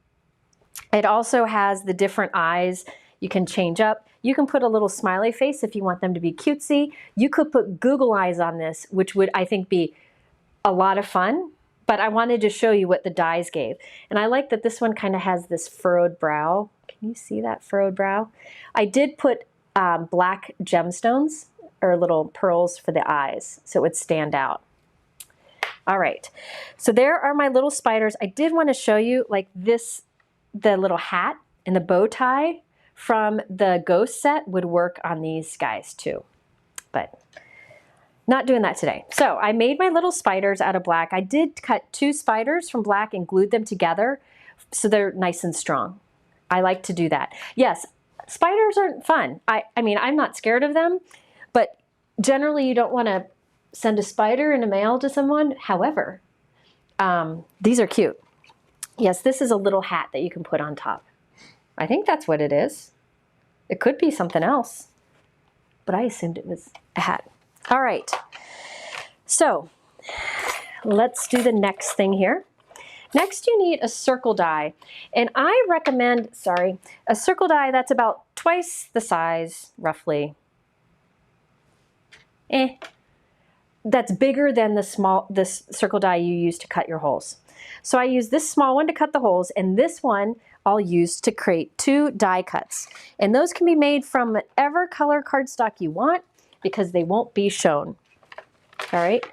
It also has the different eyes you can change up. You can put a little smiley face if you want them to be cutesy. You could put Google eyes on this, which would, I think, be a lot of fun. But I wanted to show you what the dies gave. And I like that this one kind of has this furrowed brow. Can you see that furrowed brow? I did put black gemstones or little pearls for the eyes so it would stand out. All right, so there are my little spiders. I did want to show you like this, the little hat and the bow tie from the Ghost set would work on these guys too, but not doing that today. So I made my little spiders out of black. I did cut 2 spiders from black and glued them together so they're nice and strong. I like to do that. Yes, spiders are fun. I mean, I'm not scared of them, but generally you don't want to send a spider in the mail to someone. However, these are cute. Yes, this is a little hat that you can put on top. I think that's what it is. It could be something else, but I assumed it was a hat. All right, so let's do the next thing here. Next, you need a circle die, and I recommend, a circle die that's about twice the size, roughly. That's bigger than this circle die you use to cut your holes. So I use this small one to cut the holes, and this one I'll use to create 2 die cuts. And those can be made from whatever color cardstock you want, because they won't be shown. All right.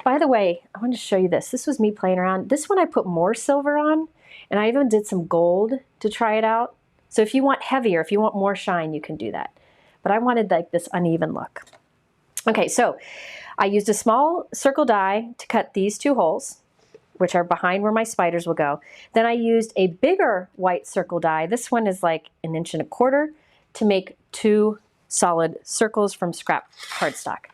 By the way, I want to show you this. This was me playing around. This one I put more silver on, and I even did some gold to try it out. So if you want heavier, if you want more shine, you can do that. But I wanted like this uneven look. Okay, so I used a small circle die to cut these 2 holes, which are behind where my spiders will go. Then I used a bigger white circle die. This one is like 1 1/4 inches to make 2 solid circles from scrap cardstock.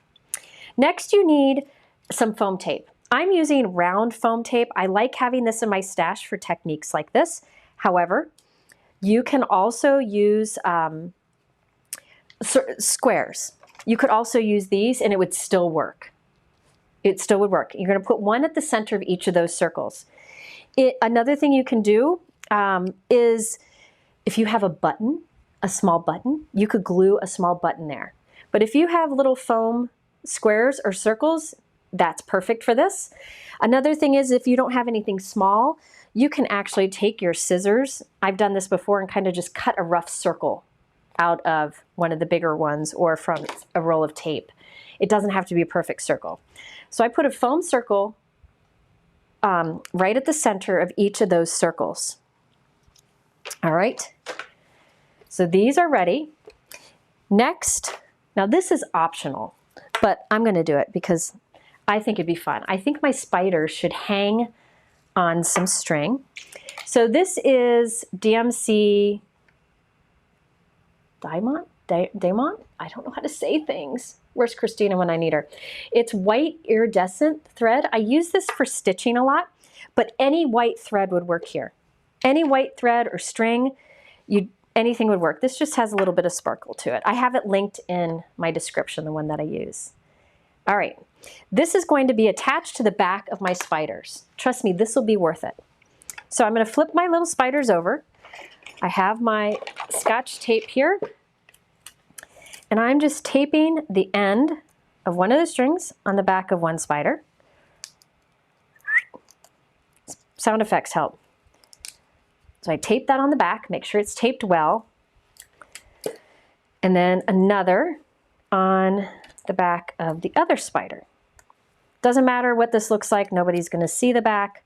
Next, you need some foam tape. I'm using round foam tape. I like having this in my stash for techniques like this. However, you can also use squares. You could also use these and it would still work. It still would work. You're going to put one at the center of each of those circles. Another thing you can do is if you have a button, a small button, you could glue a small button there. But if you have little foam squares or circles, that's perfect for this. Another thing is if you don't have anything small, you can actually take your scissors. I've done this before and kind of just cut a rough circle out of one of the bigger ones or from a roll of tape. It doesn't have to be a perfect circle. So I put a foam circle right at the center of each of those circles. All right. So these are ready. Next, now this is optional, but I'm going to do it because I think it'd be fun. I think my spiders should hang on some string. So this is DMC Diamond? I don't know how to say things. Where's Christina when I need her? It's white iridescent thread. I use this for stitching a lot, but any white thread would work here. Any white thread or string, anything would work. This just has a little bit of sparkle to it. I have it linked in my description, the one that I use. All right, this is going to be attached to the back of my spiders. Trust me, this will be worth it. So I'm going to flip my little spiders over. I have my Scotch tape here, and I'm just taping the end of one of the strings on the back of one spider. Sound effects help. So I tape that on the back, make sure it's taped well. And then another on the back of the other spider. Doesn't matter what this looks like, nobody's going to see the back.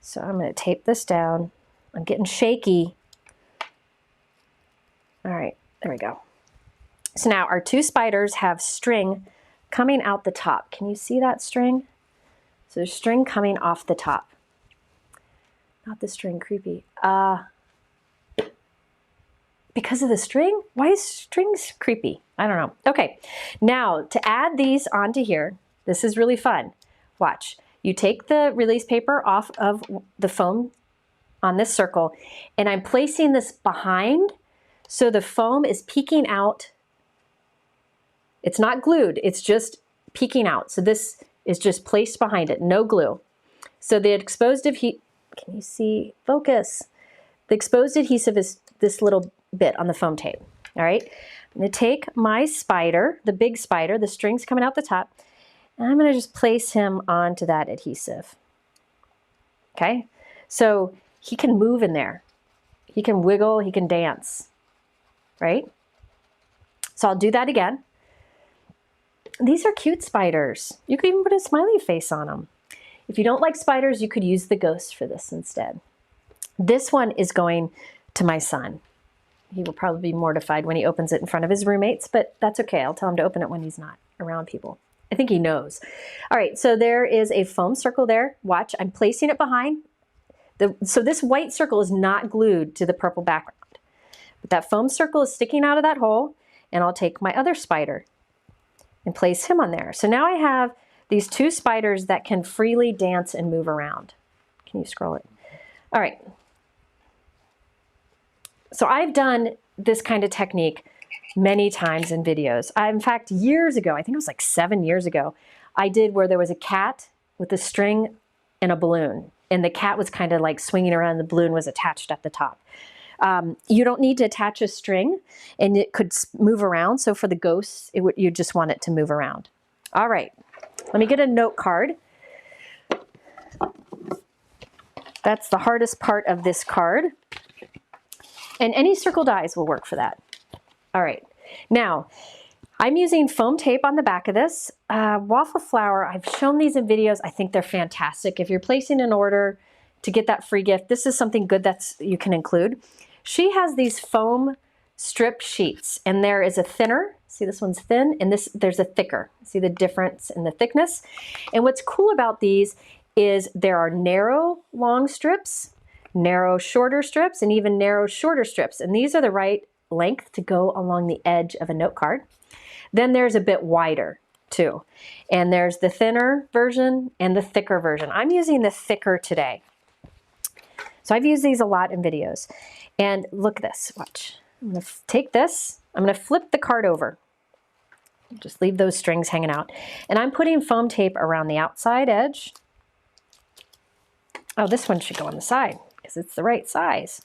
So I'm going to tape this down. I'm getting shaky. All right, there we go. So now our 2 spiders have string coming out the top. Can you see that string? So there's string coming off the top. Not the string, creepy. Because of the string? Why is strings creepy? I don't know. Okay, now to add these onto here, this is really fun. Watch. You take the release paper off of the foam on this circle, and I'm placing this behind so the foam is peeking out. It's not glued, it's just peeking out. So this is just placed behind it, no glue. So the exposed adhesive, can you see, focus? The exposed adhesive is this little bit on the foam tape, all right? I'm gonna take my spider, the big spider, the string's coming out the top, and I'm gonna just place him onto that adhesive, okay? So he can move in there. He can wiggle, he can dance, right? So I'll do that again. These are cute spiders. You could even put a smiley face on them. If you don't like spiders, you could use the ghost for this instead. This one is going to my son. He will probably be mortified when he opens it in front of his roommates, but that's okay. I'll tell him to open it when he's not around people. I think he knows. All right, so there is a foam circle there. Watch, I'm placing it behind. So this white circle is not glued to the purple background. But that foam circle is sticking out of that hole, and I'll take my other spider and place him on there. So now I have these two spiders that can freely dance and move around. Can you scroll it? All right. So I've done this kind of technique many times in videos. In fact, years ago, I think it was like 7 years ago, I did where there was a cat with a string and a balloon. And the cat was kind of like swinging around and the balloon was attached at the top. You don't need to attach a string and it could move around. So for the ghosts, you just want it to move around. All right, let me get a note card. That's the hardest part of this card. And any circle dies will work for that. All right, now I'm using foam tape on the back of this. Waffle Flower, I've shown these in videos. I think they're fantastic. If you're placing an order to get that free gift, this is something good you can include. She has these foam strip sheets, and there is a thinner. See, this one's thin, and there's a thicker. See the difference in the thickness? And what's cool about these is there are narrow, long strips, narrow, shorter strips, and even narrow, shorter strips. And these are the right length to go along the edge of a note card. Then there's a bit wider too. And there's the thinner version and the thicker version. I'm using the thicker today. So I've used these a lot in videos. And look at this, watch. I'm gonna take this, I'm gonna flip the card over. Just leave those strings hanging out. And I'm putting foam tape around the outside edge. Oh, this one should go on the side because it's the right size.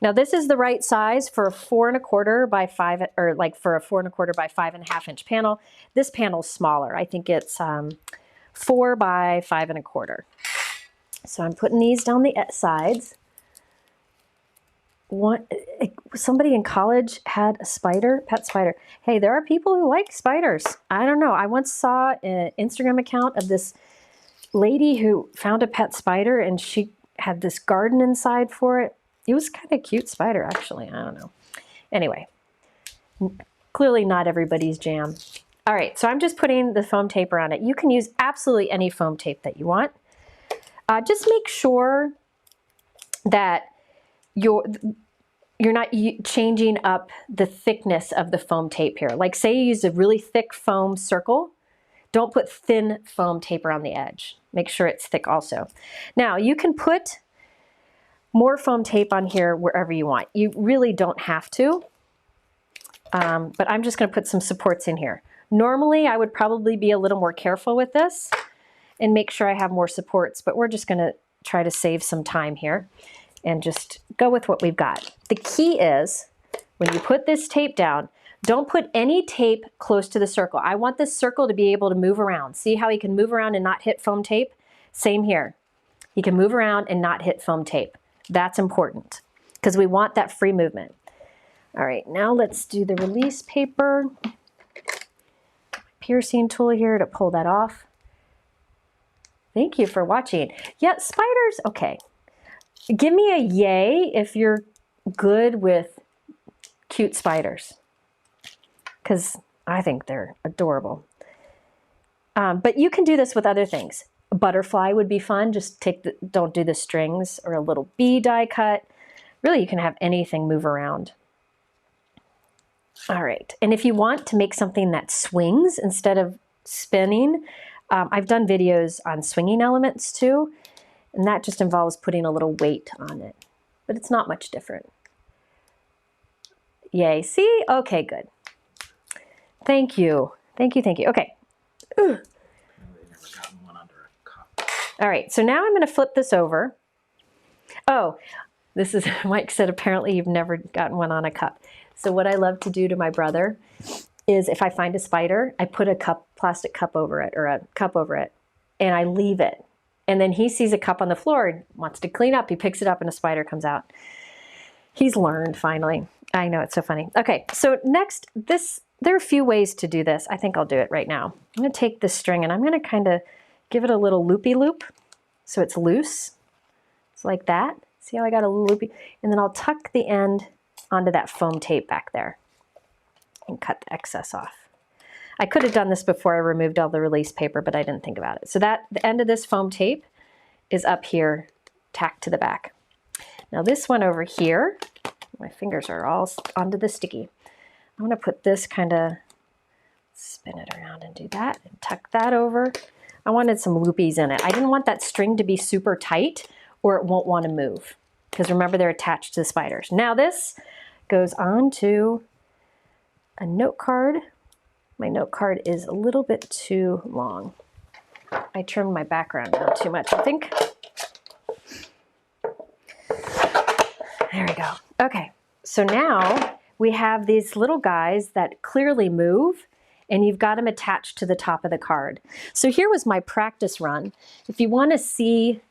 Now this is the right size for a 4 1/4 by 5, or like for a 4 1/4 by 5 1/2 inch panel. This panel's smaller. I think it's 4 by 5 1/4. So I'm putting these down the sides. Somebody in college had a spider, pet spider. Hey, there are people who like spiders. I don't know. I once saw an Instagram account of this lady who found a pet spider and she had this garden inside for it. It was kind of a cute spider, actually. I don't know. Anyway, clearly not everybody's jam. All right, so I'm just putting the foam tape around it. You can use absolutely any foam tape that you want. Just make sure that you're not changing up the thickness of the foam tape here. Like say you use a really thick foam circle, don't put thin foam tape around the edge. Make sure it's thick also. Now you can put more foam tape on here wherever you want. You really don't have to, but I'm just gonna put some supports in here. Normally I would probably be a little more careful with this and make sure I have more supports, but we're just gonna try to save some time here and just go with what we've got. The key is when you put this tape down, don't put any tape close to the circle. I want this circle to be able to move around. See how he can move around and not hit foam tape? Same here. He can move around and not hit foam tape. That's important because we want that free movement. All right, now let's do the release paper. Piercing tool here to pull that off. Thank you for watching. Yeah, spiders, okay. Give me a yay if you're good with cute spiders, because I think they're adorable. But you can do this with other things. A butterfly would be fun. Just don't do the strings, or a little bee die cut. Really, you can have anything move around. All right, and if you want to make something that swings instead of spinning, I've done videos on swinging elements too. And that just involves putting a little weight on it, but it's not much different. Yay, see? Okay, good. Thank you. Thank you, thank you. Okay. Ugh. All right, so now I'm gonna flip this over. Oh, this is, Mike said apparently you've never gotten one on a cup. So what I love to do to my brother is if I find a spider, I put a plastic cup over it, or a cup over it, and I leave it. And then he sees a cup on the floor and wants to clean up. He picks it up and a spider comes out. He's learned finally. I know, it's so funny. Okay, so next, there are a few ways to do this. I think I'll do it right now. I'm gonna take this string and I'm gonna kind of give it a little loopy loop so it's loose. It's like that. See how I got a loopy? And then I'll tuck the end onto that foam tape back there and cut the excess off. I could have done this before I removed all the release paper, but I didn't think about it. So that the end of this foam tape is up here, tacked to the back. Now this one over here, my fingers are all onto the sticky. I'm gonna put this kind of, spin it around and do that, and tuck that over. I wanted some loopies in it. I didn't want that string to be super tight or it won't want to move, because remember they're attached to the spiders. Now this goes on to a note card. My note card is a little bit too long. I trimmed my background down too much, I think. There we go. Okay, so now we have these little guys that clearly move, and you've got them attached to the top of the card. So here was my practice run. If you want to see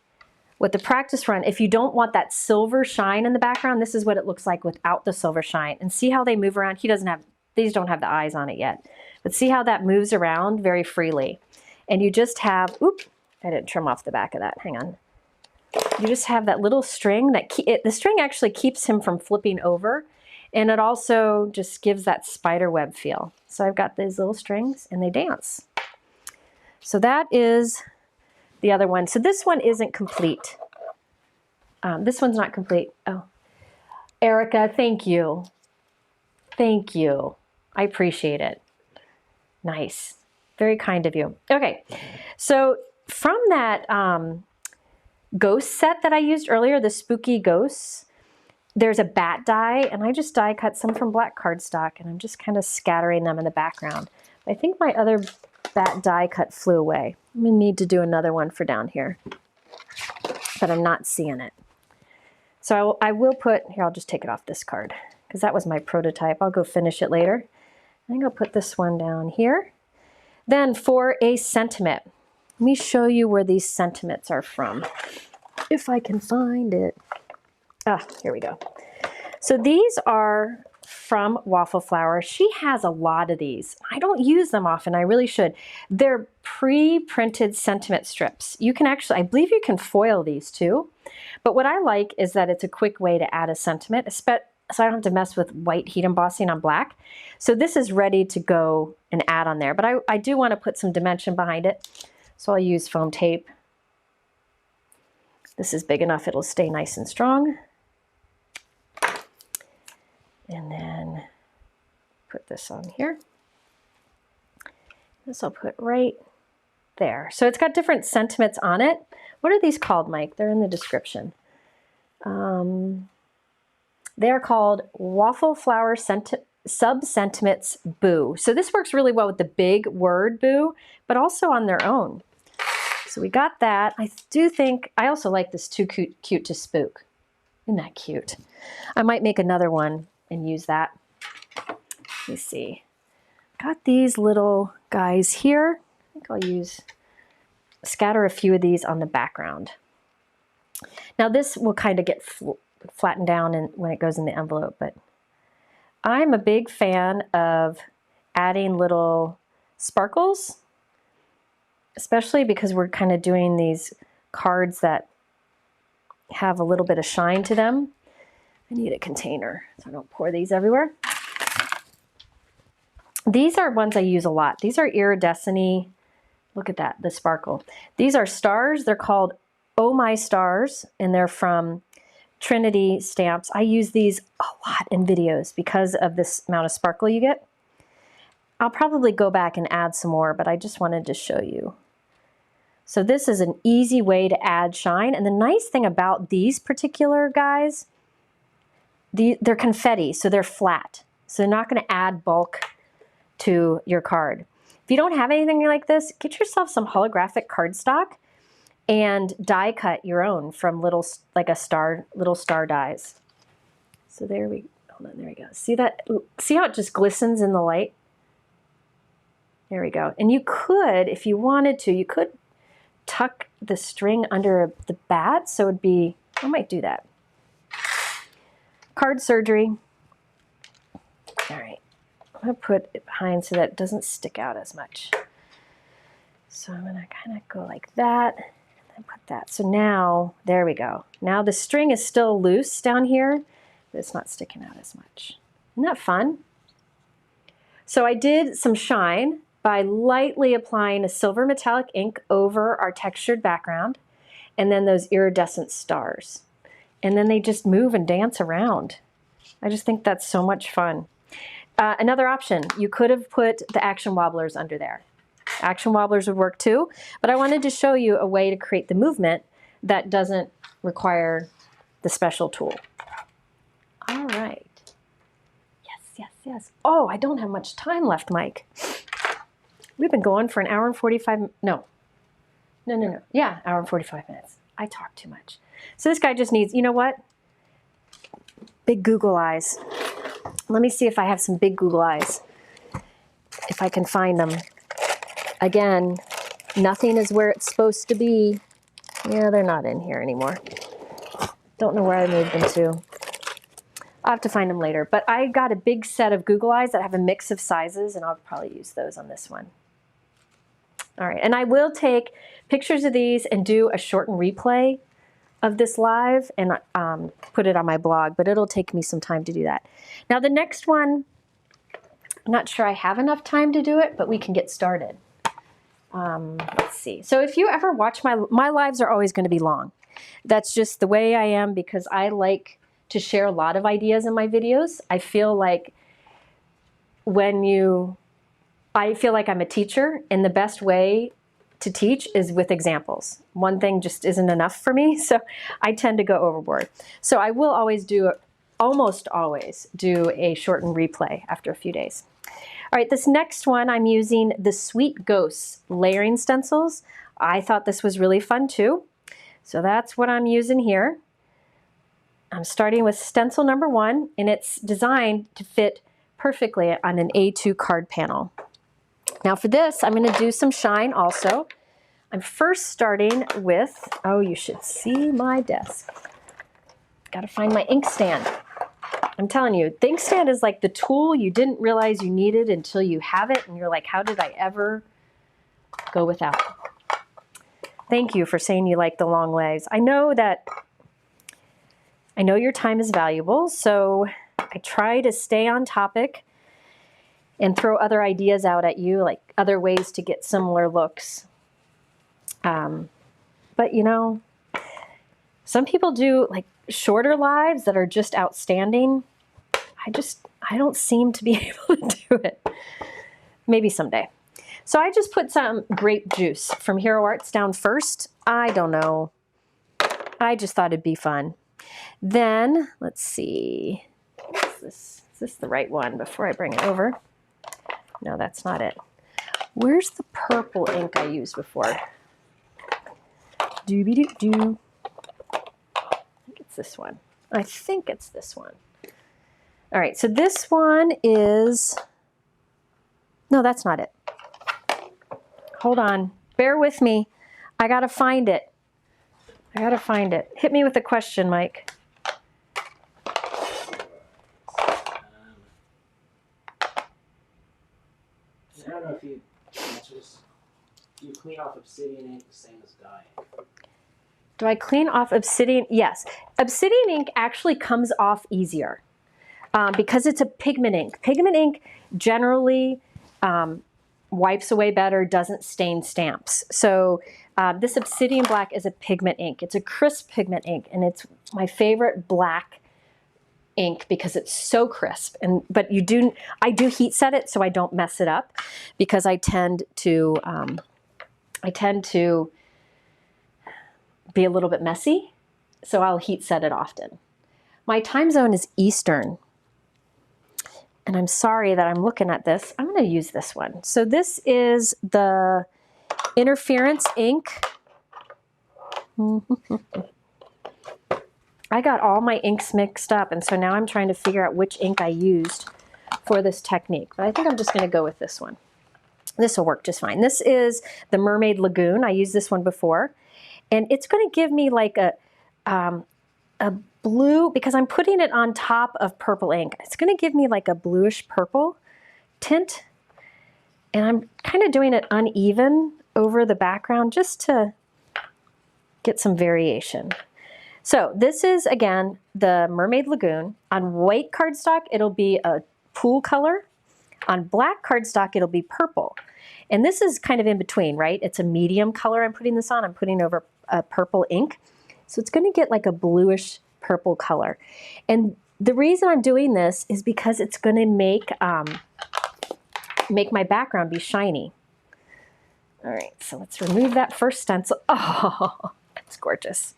what the practice run, if you don't want that silver shine in the background, this is what it looks like without the silver shine. And see how they move around? He doesn't have, these don't have the eyes on it yet. But see how that moves around very freely. And you just have, oops, I didn't trim off the back of that, hang on. You just have that little string that, the string actually keeps him from flipping over. And it also just gives that spider web feel. So I've got these little strings and they dance. So that is the other one. So this one isn't complete. This one's not complete. Oh, Erica, thank you. Thank you. I appreciate it. Nice. Very kind of you. Okay. So from that ghost set that I used earlier, the spooky ghosts, there's a bat die, and I just die cut some from black cardstock, and I'm just kind of scattering them in the background. I think my other bat die cut flew away. I'm gonna need to do another one for down here, but I'm not seeing it. So I will put, here, I'll just take it off this card, because that was my prototype. I'll go finish it later. I think I'll put this one down here. Then for a sentiment, let me show you where these sentiments are from, if I can find it. Ah, here we go. So these are from Waffle Flower. She has a lot of these. I don't use them often, I really should. They're pre-printed sentiment strips. You can actually, I believe you can foil these too. But what I like is that it's a quick way to add a sentiment, so I don't have to mess with white heat embossing on black. So this is ready to go and add on there, but I do want to put some dimension behind it. So I'll use foam tape. This is big enough, it'll stay nice and strong. And then put this on here. This I'll put right there. So it's got different sentiments on it. What are these called, Mike? They're in the description. They're called Waffle Flower Subsentiments Boo. So this works really well with the big word boo, but also on their own. So we got that. I do think, I also like this too cute to spook. Isn't that cute? I might make another one and use that. Let me see. Got these little guys here. I think I'll scatter a few of these on the background. Now this will kind of get flattened down when it goes in the envelope, but I'm a big fan of adding little sparkles, especially because we're kind of doing these cards that have a little bit of shine to them. I need a container so I don't pour these everywhere. These are ones I use a lot. These are iridescent-y. Look at that, the sparkle. These are stars. They're called Oh My Stars, and they're from Trinity Stamps. I use these a lot in videos because of this amount of sparkle you get. I'll probably go back and add some more, but I just wanted to show you. So this is an easy way to add shine. And the nice thing about these particular guys, they're confetti, so they're flat. So they're not going to add bulk to your card. If you don't have anything like this, get yourself some holographic cardstock and die cut your own from little star dies. So there we go. See that? See how it just glistens in the light? There we go. And you could, if you wanted to, you could tuck the string under the bat, so it'd be, I might do that. Card surgery. All right, I'm gonna put it behind so that it doesn't stick out as much. So I'm gonna kind of go like that and put that. So now, there we go. Now the string is still loose down here, but it's not sticking out as much. Isn't that fun? So I did some shine by lightly applying a silver metallic ink over our textured background, and then those iridescent stars. And then they just move and dance around. I just think that's so much fun. Another option, you could have put the action wobblers under there. Action wobblers would work too, but I wanted to show you a way to create the movement that doesn't require the special tool. All right. Yes, yes, yes. Oh, I don't have much time left, Mike. We've been going for an hour and 45, no. Yeah, hour and 45 minutes. I talk too much. So this guy just needs, you know what? Big Google eyes. Let me see if I have some big Google eyes. If I can find them. Again, nothing is where it's supposed to be. Yeah, they're not in here anymore. Don't know where I moved them to. I'll have to find them later. But I got a big set of Google eyes that have a mix of sizes, and I'll probably use those on this one. All right, and I will take pictures of these and do a shortened replay of this live and put it on my blog, but it'll take me some time to do that. Now the next one, I'm not sure I have enough time to do it, but we can get started. Let's see. So if you ever watch my lives are always going to be long. That's just the way I am because I like to share a lot of ideas in my videos. I feel like I feel like I'm a teacher, and the best way to teach is with examples. One thing just isn't enough for me, so I tend to go overboard. So I will always almost always do a shortened replay after a few days. All right, this next one, I'm using the Sweet Ghosts layering stencils. I thought this was really fun too. So that's what I'm using here. I'm starting with stencil number 1, and it's designed to fit perfectly on an A2 card panel. Now for this, I'm going to do some shine also. I'm first starting with, oh, you should see my desk. Got to find my ink stand. I'm telling you, the ink stand is like the tool you didn't realize you needed until you have it, and you're like, how did I ever go without it? Thank you for saying you like the long legs. I know your time is valuable, so I try to stay on topic and throw other ideas out at you, like other ways to get similar looks. But you know, some people do like shorter lives that are just outstanding. I don't seem to be able to do it. Maybe someday. So I just put some grape juice from Hero Arts down first. I don't know. I just thought it'd be fun. Then, let's see. Is this the right one before I bring it over? No, that's not it. Where's the purple ink I used before? Dooby-doo-doo. I think it's this one. I think it's this one. All right, so this one is, no, that's not it. Hold on, bear with me. I gotta find it. I gotta find it. Hit me with a question, Mike. I don't know if you clean off obsidian ink the same as dye ink. Do I clean off obsidian? Yes. Obsidian ink actually comes off easier because it's a pigment ink. Pigment ink generally wipes away better, doesn't stain stamps. So this obsidian black is a pigment ink. It's a crisp pigment ink, and it's my favorite black ink because it's so crisp. But I do heat set it so I don't mess it up, because I tend to be a little bit messy, so I'll heat set it often. My time zone is Eastern, and I'm sorry that I'm looking at this. I'm going to use this one. So this is the Interference ink. I got all my inks mixed up, and so now I'm trying to figure out which ink I used for this technique. But I think I'm just going to go with this one. This will work just fine. This is the Mermaid Lagoon. I used this one before. And it's going to give me like a blue, because I'm putting it on top of purple ink. It's going to give me like a bluish purple tint. And I'm kind of doing it uneven over the background just to get some variation. So this is, again, the Mermaid Lagoon. On white cardstock, it'll be a pool color. On black cardstock, it'll be purple. And this is kind of in between, right? It's a medium color I'm putting this on. I'm putting over a purple ink. So it's going to get like a bluish purple color. And the reason I'm doing this is because it's going to make my background be shiny. All right, so let's remove that first stencil. Oh, that's gorgeous.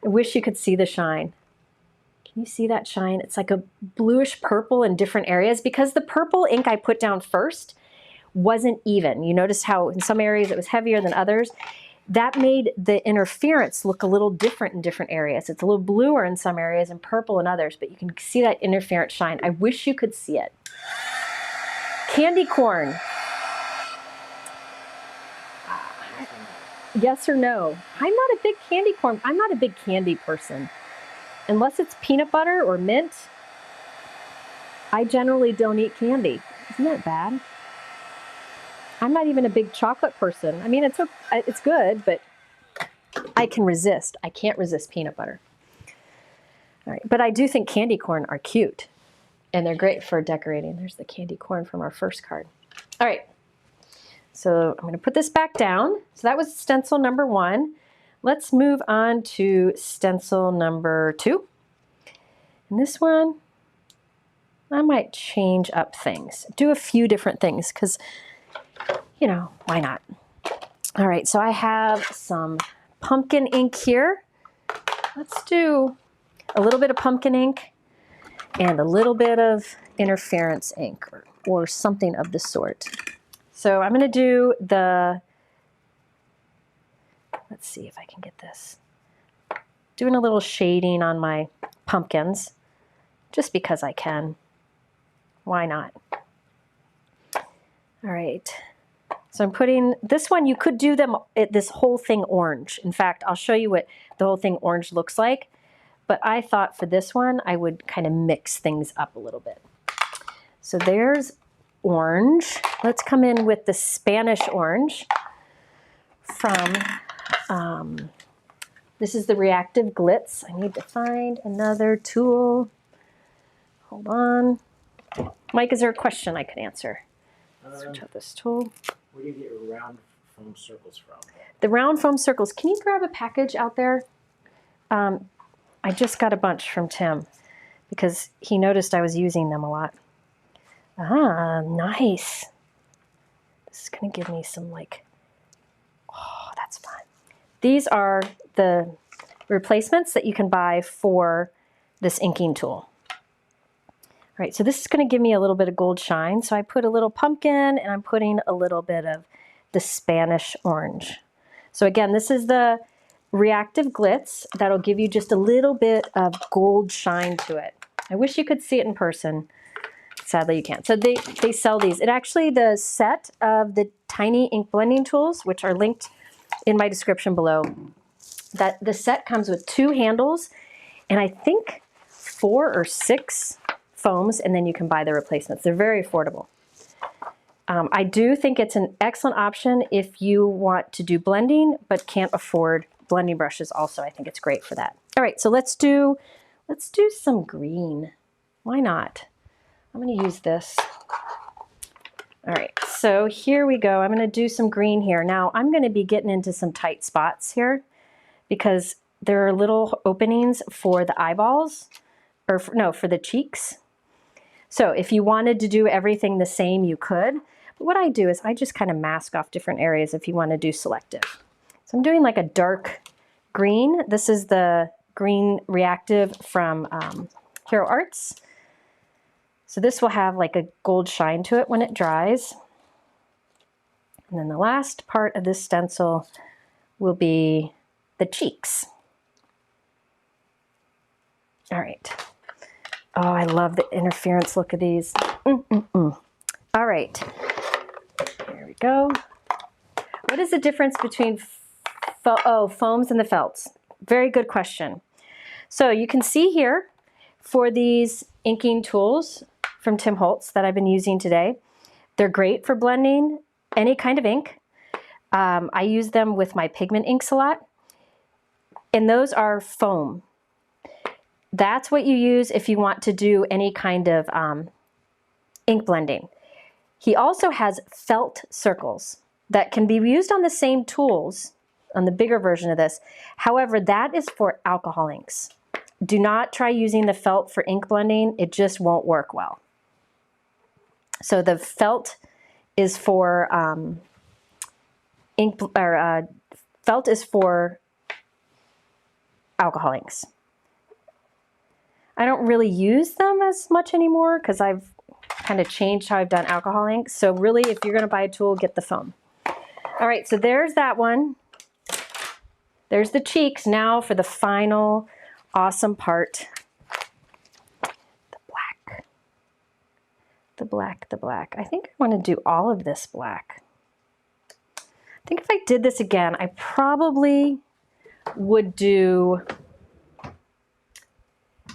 I wish you could see the shine. Can you see that shine? It's like a bluish purple in different areas because the purple ink I put down first wasn't even. You notice how in some areas it was heavier than others. That made the interference look a little different in different areas. It's a little bluer in some areas and purple in others, but you can see that interference shine. I wish you could see it. Candy corn. Yes or no? I'm not a big candy corn. I'm not a big candy person. Unless it's peanut butter or mint, I generally don't eat candy. Isn't that bad? I'm not even a big chocolate person. I mean, it's good, but I can resist. I can't resist peanut butter. All right, but I do think candy corn are cute, and they're great for decorating. There's the candy corn from our first card. All right. So I'm going to put this back down. So that was stencil number 1. Let's move on to stencil number 2. And this one, I might change up things. Do a few different things because, you know, why not? All right, so I have some pumpkin ink here. Let's do a little bit of pumpkin ink and a little bit of interference ink or something of the sort. So I'm going to do the, let's see if I can get this. Doing a little shading on my pumpkins, just because I can. Why not? All right. So I'm putting, this one, you could do this whole thing orange. In fact, I'll show you what the whole thing orange looks like. But I thought for this one, I would kind of mix things up a little bit. So there's orange. Let's come in with the Spanish orange from, this is the Reactive Glitz. I need to find another tool. Hold on. Mike, is there a question I could answer? Switch out this tool. Where do you get your round foam circles from? The round foam circles. Can you grab a package out there? I just got a bunch from Tim because he noticed I was using them a lot. Ah, nice. This is going to give me some like, oh, that's fun. These are the replacements that you can buy for this inking tool. All right, so this is going to give me a little bit of gold shine. So I put a little pumpkin and I'm putting a little bit of the Spanish orange. So again, this is the Reactive Glitz. That'll give you just a little bit of gold shine to it. I wish you could see it in person. Sadly, you can't. So they sell these. It actually, the set of the tiny ink blending tools, which are linked in my description below, that the set comes with 2 handles and I think 4 or 6 foams, and then you can buy the replacements. They're very affordable. I do think it's an excellent option if you want to do blending but can't afford blending brushes also. I think it's great for that. All right, so let's do some green. Why not? I'm going to use this. All right, so here we go. I'm going to do some green here. Now, I'm going to be getting into some tight spots here because there are little openings for the eyeballs, or for the cheeks. So if you wanted to do everything the same, you could. But what I do is I just kind of mask off different areas if you want to do selective. So I'm doing like a dark green. This is the green Reactive from Hero Arts. So this will have like a gold shine to it when it dries. And then the last part of this stencil will be the cheeks. All right. Oh, I love the interference look of these. All right. Here we go. What is the difference between foams and the felts? Very good question. So you can see here for these inking tools from Tim Holtz that I've been using today. They're great for blending any kind of ink. I use them with my pigment inks a lot, and those are foam. That's what you use if you want to do any kind of ink blending. He also has felt circles that can be used on the same tools, on the bigger version of this. However, that is for alcohol inks. Do not try using the felt for ink blending. It just won't work well. So the felt is for felt is for alcohol inks. I don't really use them as much anymore because I've kind of changed how I've done alcohol inks. So really, if you're going to buy a tool, get the foam. All right, so there's that one. There's the cheeks. Now for the final awesome part. The black. The black, the black. I think I want to do all of this black. I think if I did this again, I probably would do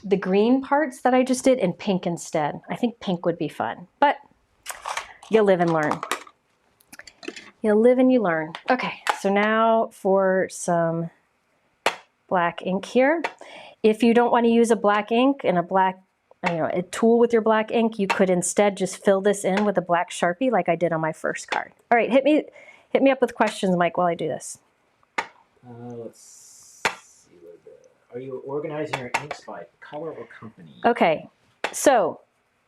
the green parts that I just did in pink instead. I think pink would be fun, but you live and learn. You live and you learn. Okay, so now for some black ink here. If you don't want to use a black ink and a tool with your black ink, you could instead just fill this in with a black Sharpie like I did on my first card. All right, hit me up with questions, Mike, while I do this. Let's see. Are you organizing your inks by color or company? Okay, so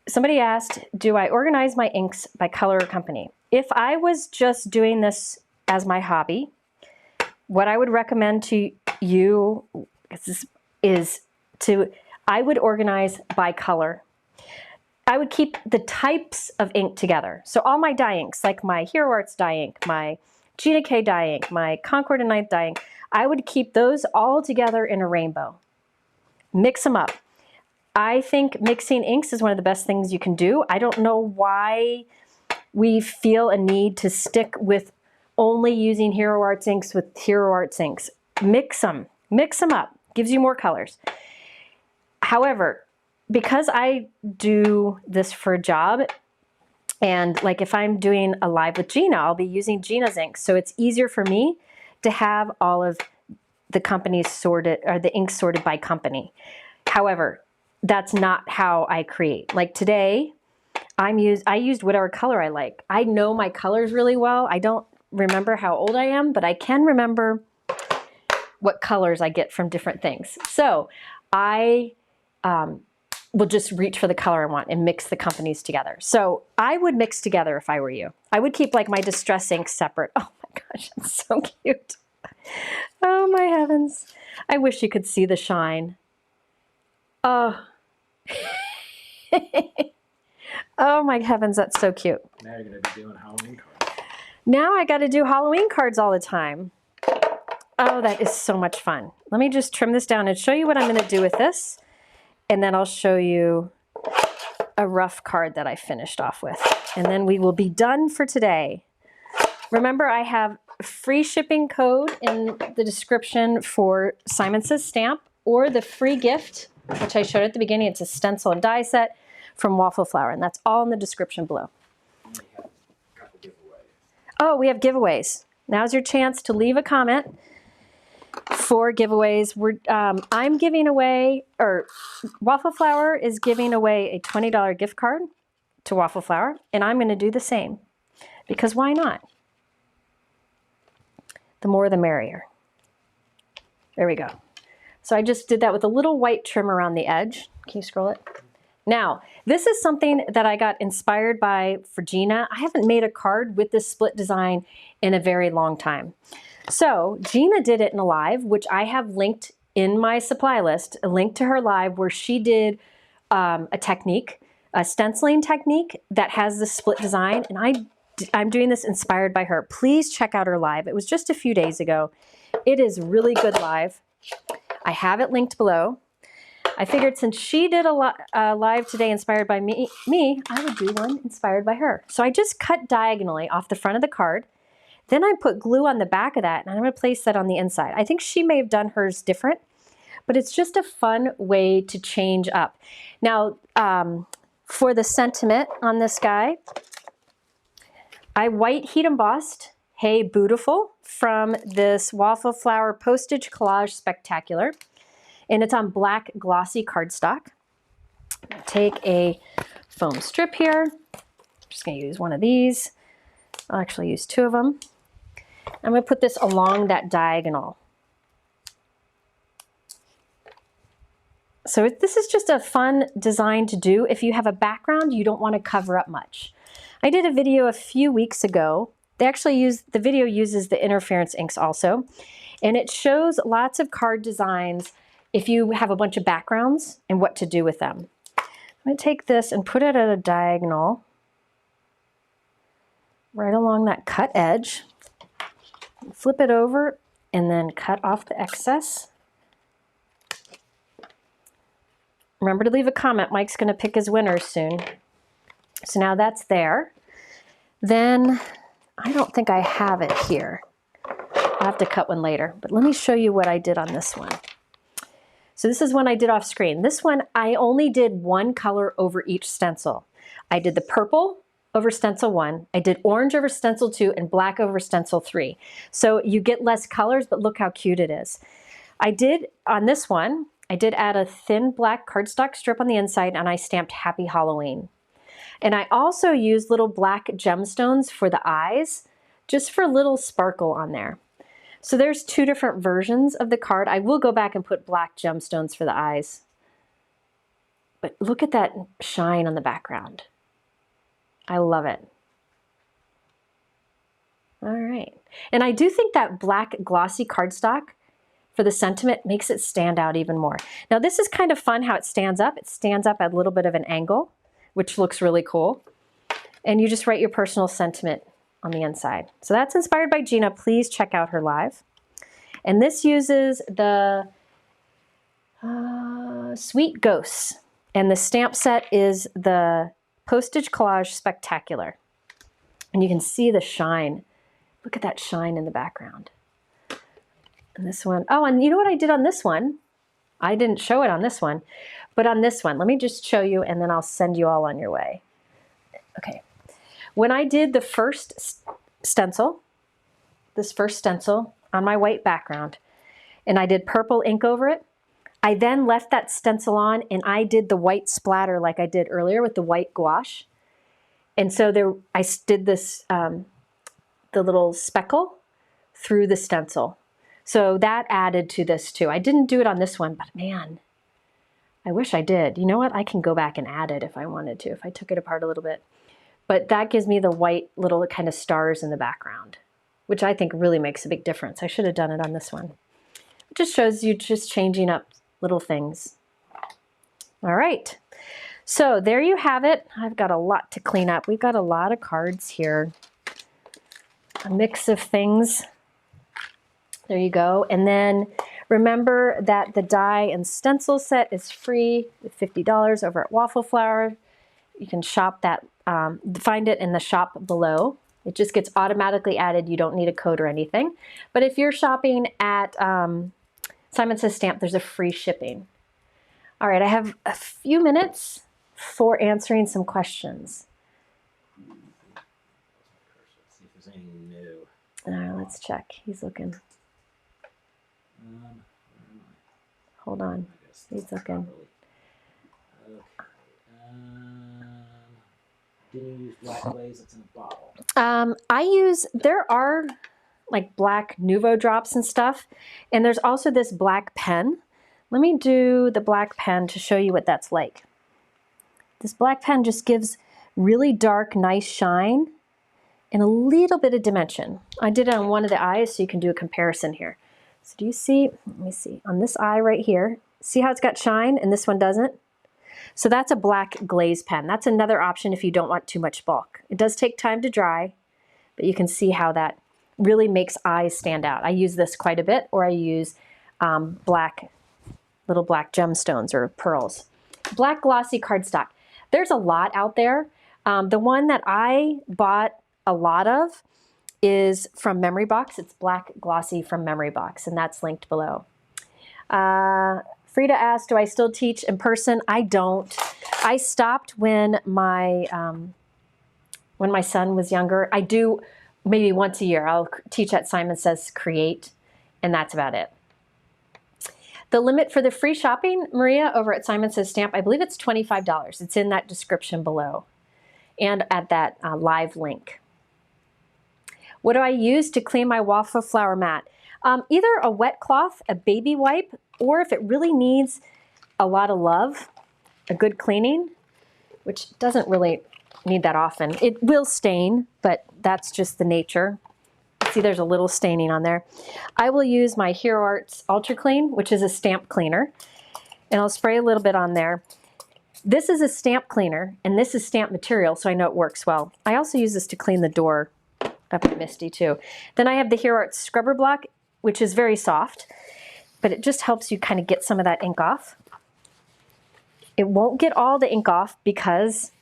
somebody asked, do I organize my inks by color or company? If I was just doing this as my hobby, what I would recommend to you I would organize by color. I would keep the types of ink together. So all my dye inks, like my Hero Arts dye ink, my Gina K dye ink, my Concord and Ninth dye ink, I would keep those all together in a rainbow. Mix them up. I think mixing inks is one of the best things you can do. I don't know why we feel a need to stick with only using Hero Arts inks with Hero Arts inks. Mix them up. Gives you more colors. However, because I do this for a job, and like if I'm doing a live with Gina, I'll be using Gina's inks. So it's easier for me to have all of the companies sorted, or the inks sorted by company. However, that's not how I create. Like today, I used whatever color I like. I know my colors really well. I don't remember how old I am, but I can remember what colors I get from different things. So I will just reach for the color I want and mix the companies together. So I would mix together if I were you. I would keep like my distress inks separate. Oh my gosh, it's so cute. Oh my heavens. I wish you could see the shine. Oh. Oh my heavens, that's so cute. Now you're going to be doing Halloween cards. Now I got to do Halloween cards all the time. Oh, that is so much fun. Let me just trim this down and show you what I'm going to do with this. And then I'll show you a rough card that I finished off with. And then we will be done for today. Remember, I have free shipping code in the description for Simon Says Stamp, or the free gift, which I showed at the beginning. It's a stencil and die set from Waffle Flower, and that's all in the description below. We have a couple giveaways. Oh, we have giveaways. Now's your chance to leave a comment for giveaways. I'm giving away, or Waffle Flower is giving away a $20 gift card to Waffle Flower, and I'm going to do the same, because why not? The more the merrier. There we go. So I just did that with a little white trim around the edge. Can you scroll it? Now, this is something that I got inspired by for Gina. I haven't made a card with this split design in a very long time. So Gina did it in a live, which I have linked in my supply list, a link to her live where she did a technique, a stenciling technique that has the split design. And I'm doing this inspired by her. Please check out her live. It was just a few days ago. It is really good live. I have it linked below. I figured since she did a live today inspired by me, I would do one inspired by her. So I just cut diagonally off the front of the card. Then I put glue on the back of that, and I'm going to place that on the inside. I think she may have done hers different, but it's just a fun way to change up. Now, for the sentiment on this guy, I white heat embossed Hey Beautiful from this Waffle Flower Postage Collage Spectacular. And it's on black glossy cardstock. Take a foam strip here. I'm just going to use one of these. I'll actually use 2 of them. I'm going to put this along that diagonal. So this is just a fun design to do if you have a background you don't want to cover up much. I did a video a few weeks ago. They actually the video uses the interference inks also, and it shows lots of card designs if you have a bunch of backgrounds and what to do with them. I'm going to take this and put it at a diagonal right along that cut edge. Flip it over and then cut off the excess. Remember to leave a comment. Mike's going to pick his winners soon. So now that's there. Then I don't think I have it here. I'll have to cut one later. But let me show you what I did on this one. So this is one I did off screen. This one, I only did one color over each stencil. I did the purple over stencil 1. I did orange over stencil 2 and black over stencil 3. So you get less colors, but look how cute it is. I did, on this one, I did add a thin black cardstock strip on the inside and I stamped Happy Halloween. And I also used little black gemstones for the eyes, just for a little sparkle on there. So there's 2 different versions of the card. I will go back and put black gemstones for the eyes. But look at that shine on the background. I love it. All right. And I do think that black glossy cardstock for the sentiment makes it stand out even more. Now this is kind of fun how it stands up. It stands up at a little bit of an angle, which looks really cool. And you just write your personal sentiment on the inside. So that's inspired by Gina. Please check out her live. And this uses the Sweet Ghosts. And the stamp set is the Postage Collage Spectacular. And you can see the shine. Look at that shine in the background. And this one, oh, and you know what I did on this one? I didn't show it on this one, but on this one, let me just show you and then I'll send you all on your way. Okay. When I did the first stencil, this first stencil on my white background, and I did purple ink over it, I then left that stencil on and I did the white splatter like I did earlier with the white gouache. And so there, I did this, the little speckle through the stencil. So that added to this too. I didn't do it on this one, but man, I wish I did. You know what? I can go back and add it if I wanted to, if I took it apart a little bit. But that gives me the white little kind of stars in the background, which I think really makes a big difference. I should have done it on this one. It just shows you just changing up little things. All right. So there you have it. I've got a lot to clean up. We've got a lot of cards here. A mix of things. There you go. And then remember that the die and stencil set is free with $50 over at Waffle Flower. You can shop that, find it in the shop below. It just gets automatically added. You don't need a code or anything. But if you're shopping at Simon Says Stamp, there's a free shipping. All right, I have a few minutes for answering some questions. See if there's anything new. Let's check. He's looking. Hold on. He's looking. Okay. Didn't use black glaze. It's in a bottle. There are like black Nuvo drops and stuff, and there's also this black pen. Let me do the black pen to show you what that's like. This black pen just gives really dark, nice shine and a little bit of dimension. I did it on one of the eyes so you can do a comparison here. So do you see, let me see, on this eye right here, see how it's got shine and this one doesn't? So that's a black glaze pen. That's another option if you don't want too much bulk. It does take time to dry, but you can see how that really makes eyes stand out. I use this quite a bit, or I use little black gemstones or pearls. Black glossy cardstock. There's a lot out there. The one that I bought a lot of is from Memory Box. It's black glossy from Memory Box, and that's linked below. Frida asked, do I still teach in person? I don't. I stopped when my son was younger. I do maybe once a year. I'll teach at Simon Says Create, and that's about it. The limit for the free shopping, Maria, over at Simon Says Stamp, I believe it's $25. It's in that description below and at that live link. What do I use to clean my Waffle Flower mat? Either a wet cloth, a baby wipe, or if it really needs a lot of love, a good cleaning, which doesn't really need that often. It will stain, but that's just the nature. See, there's a little staining on there. I will use my Hero Arts Ultra Clean, which is a stamp cleaner, and I'll spray a little bit on there. This is a stamp cleaner, and this is stamp material, so I know it works well. I also use this to clean the door up at Misty too. Then I have the Hero Arts Scrubber Block, which is very soft, but it just helps you kind of get some of that ink off. It won't get all the ink off because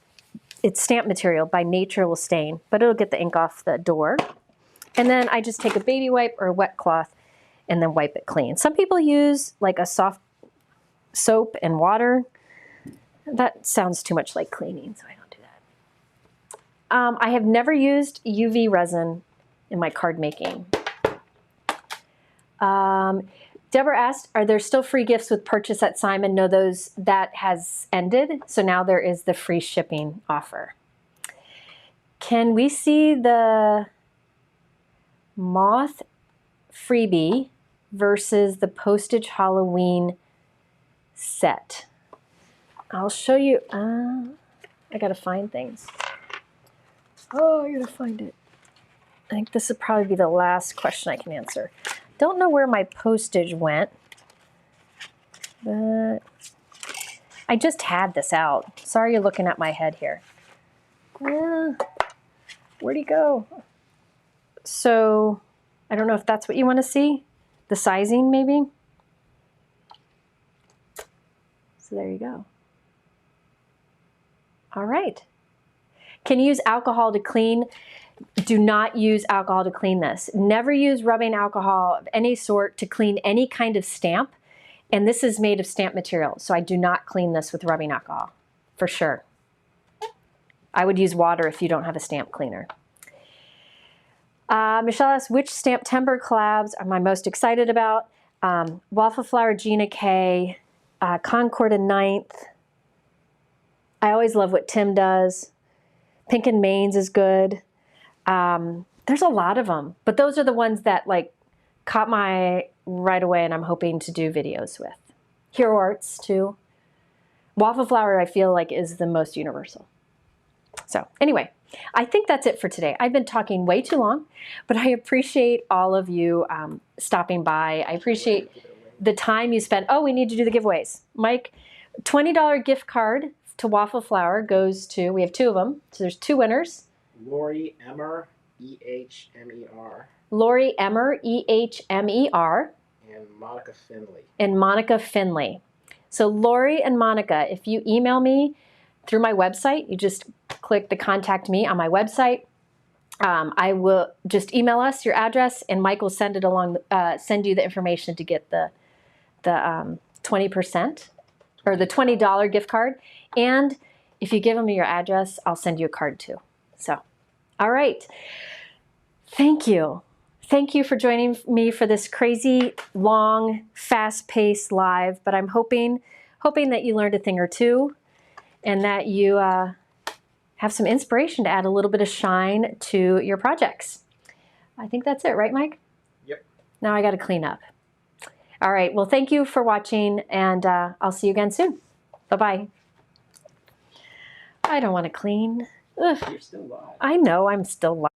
it's stamp material, by nature will stain, but it'll get the ink off the door. And then I just take a baby wipe or a wet cloth and then wipe it clean. Some people use like a soft soap and water. That sounds too much like cleaning, so I don't do that. I have never used UV resin in my card making. Deborah asked, are there still free gifts with purchase at Simon? No, that has ended. So now there is the free shipping offer. Can we see the moth freebie versus the Postage Halloween set? I'll show you. I gotta find things. Oh, I gotta find it. I think this would probably be the last question I can answer. Don't know where my postage went, but I just had this out. Sorry you're looking at my head here. Where'd he go? So I don't know if that's what you want to see. The sizing maybe. So there you go. All right. Can you use alcohol to clean? Do not use alcohol to clean this. Never use rubbing alcohol of any sort to clean any kind of stamp. And this is made of stamp material, so I do not clean this with rubbing alcohol, for sure. I would use water if you don't have a stamp cleaner. Michelle asks, which Stamptember collabs am I most excited about? Waffle Flower, Gina K, Concord and Ninth. I always love what Tim does. Pink and Main's is good. There's a lot of them, but those are the ones that like caught my right away and I'm hoping to do videos with. Hero Arts too. Waffle Flower I feel like is the most universal. So anyway, I think that's it for today. I've been talking way too long, but I appreciate all of you stopping by. I appreciate the time you spent. Oh, we need to do the giveaways. Mike, $20 gift card to Waffle Flower goes to, we have two of them, so there's two winners. Lori Emmer, E-H-M-E-R. Lori Emmer, E-H-M-E-R. And Monica Finley. And Monica Finley. So Lori and Monica, if you email me through my website, you just click the contact me on my website. I will just email us your address and Mike will send it along, send you the information to get the 20% or the $20 gift card. And if you give me your address, I'll send you a card too. So, all right. Thank you. Thank you for joining me for this crazy, long, fast-paced live. But I'm hoping that you learned a thing or two and that you have some inspiration to add a little bit of shine to your projects. I think that's it, right, Mike? Yep. Now I got to clean up. All right. Well, thank you for watching, and I'll see you again soon. Bye-bye. I don't want to clean. Ugh. You're still live. I know I'm still live.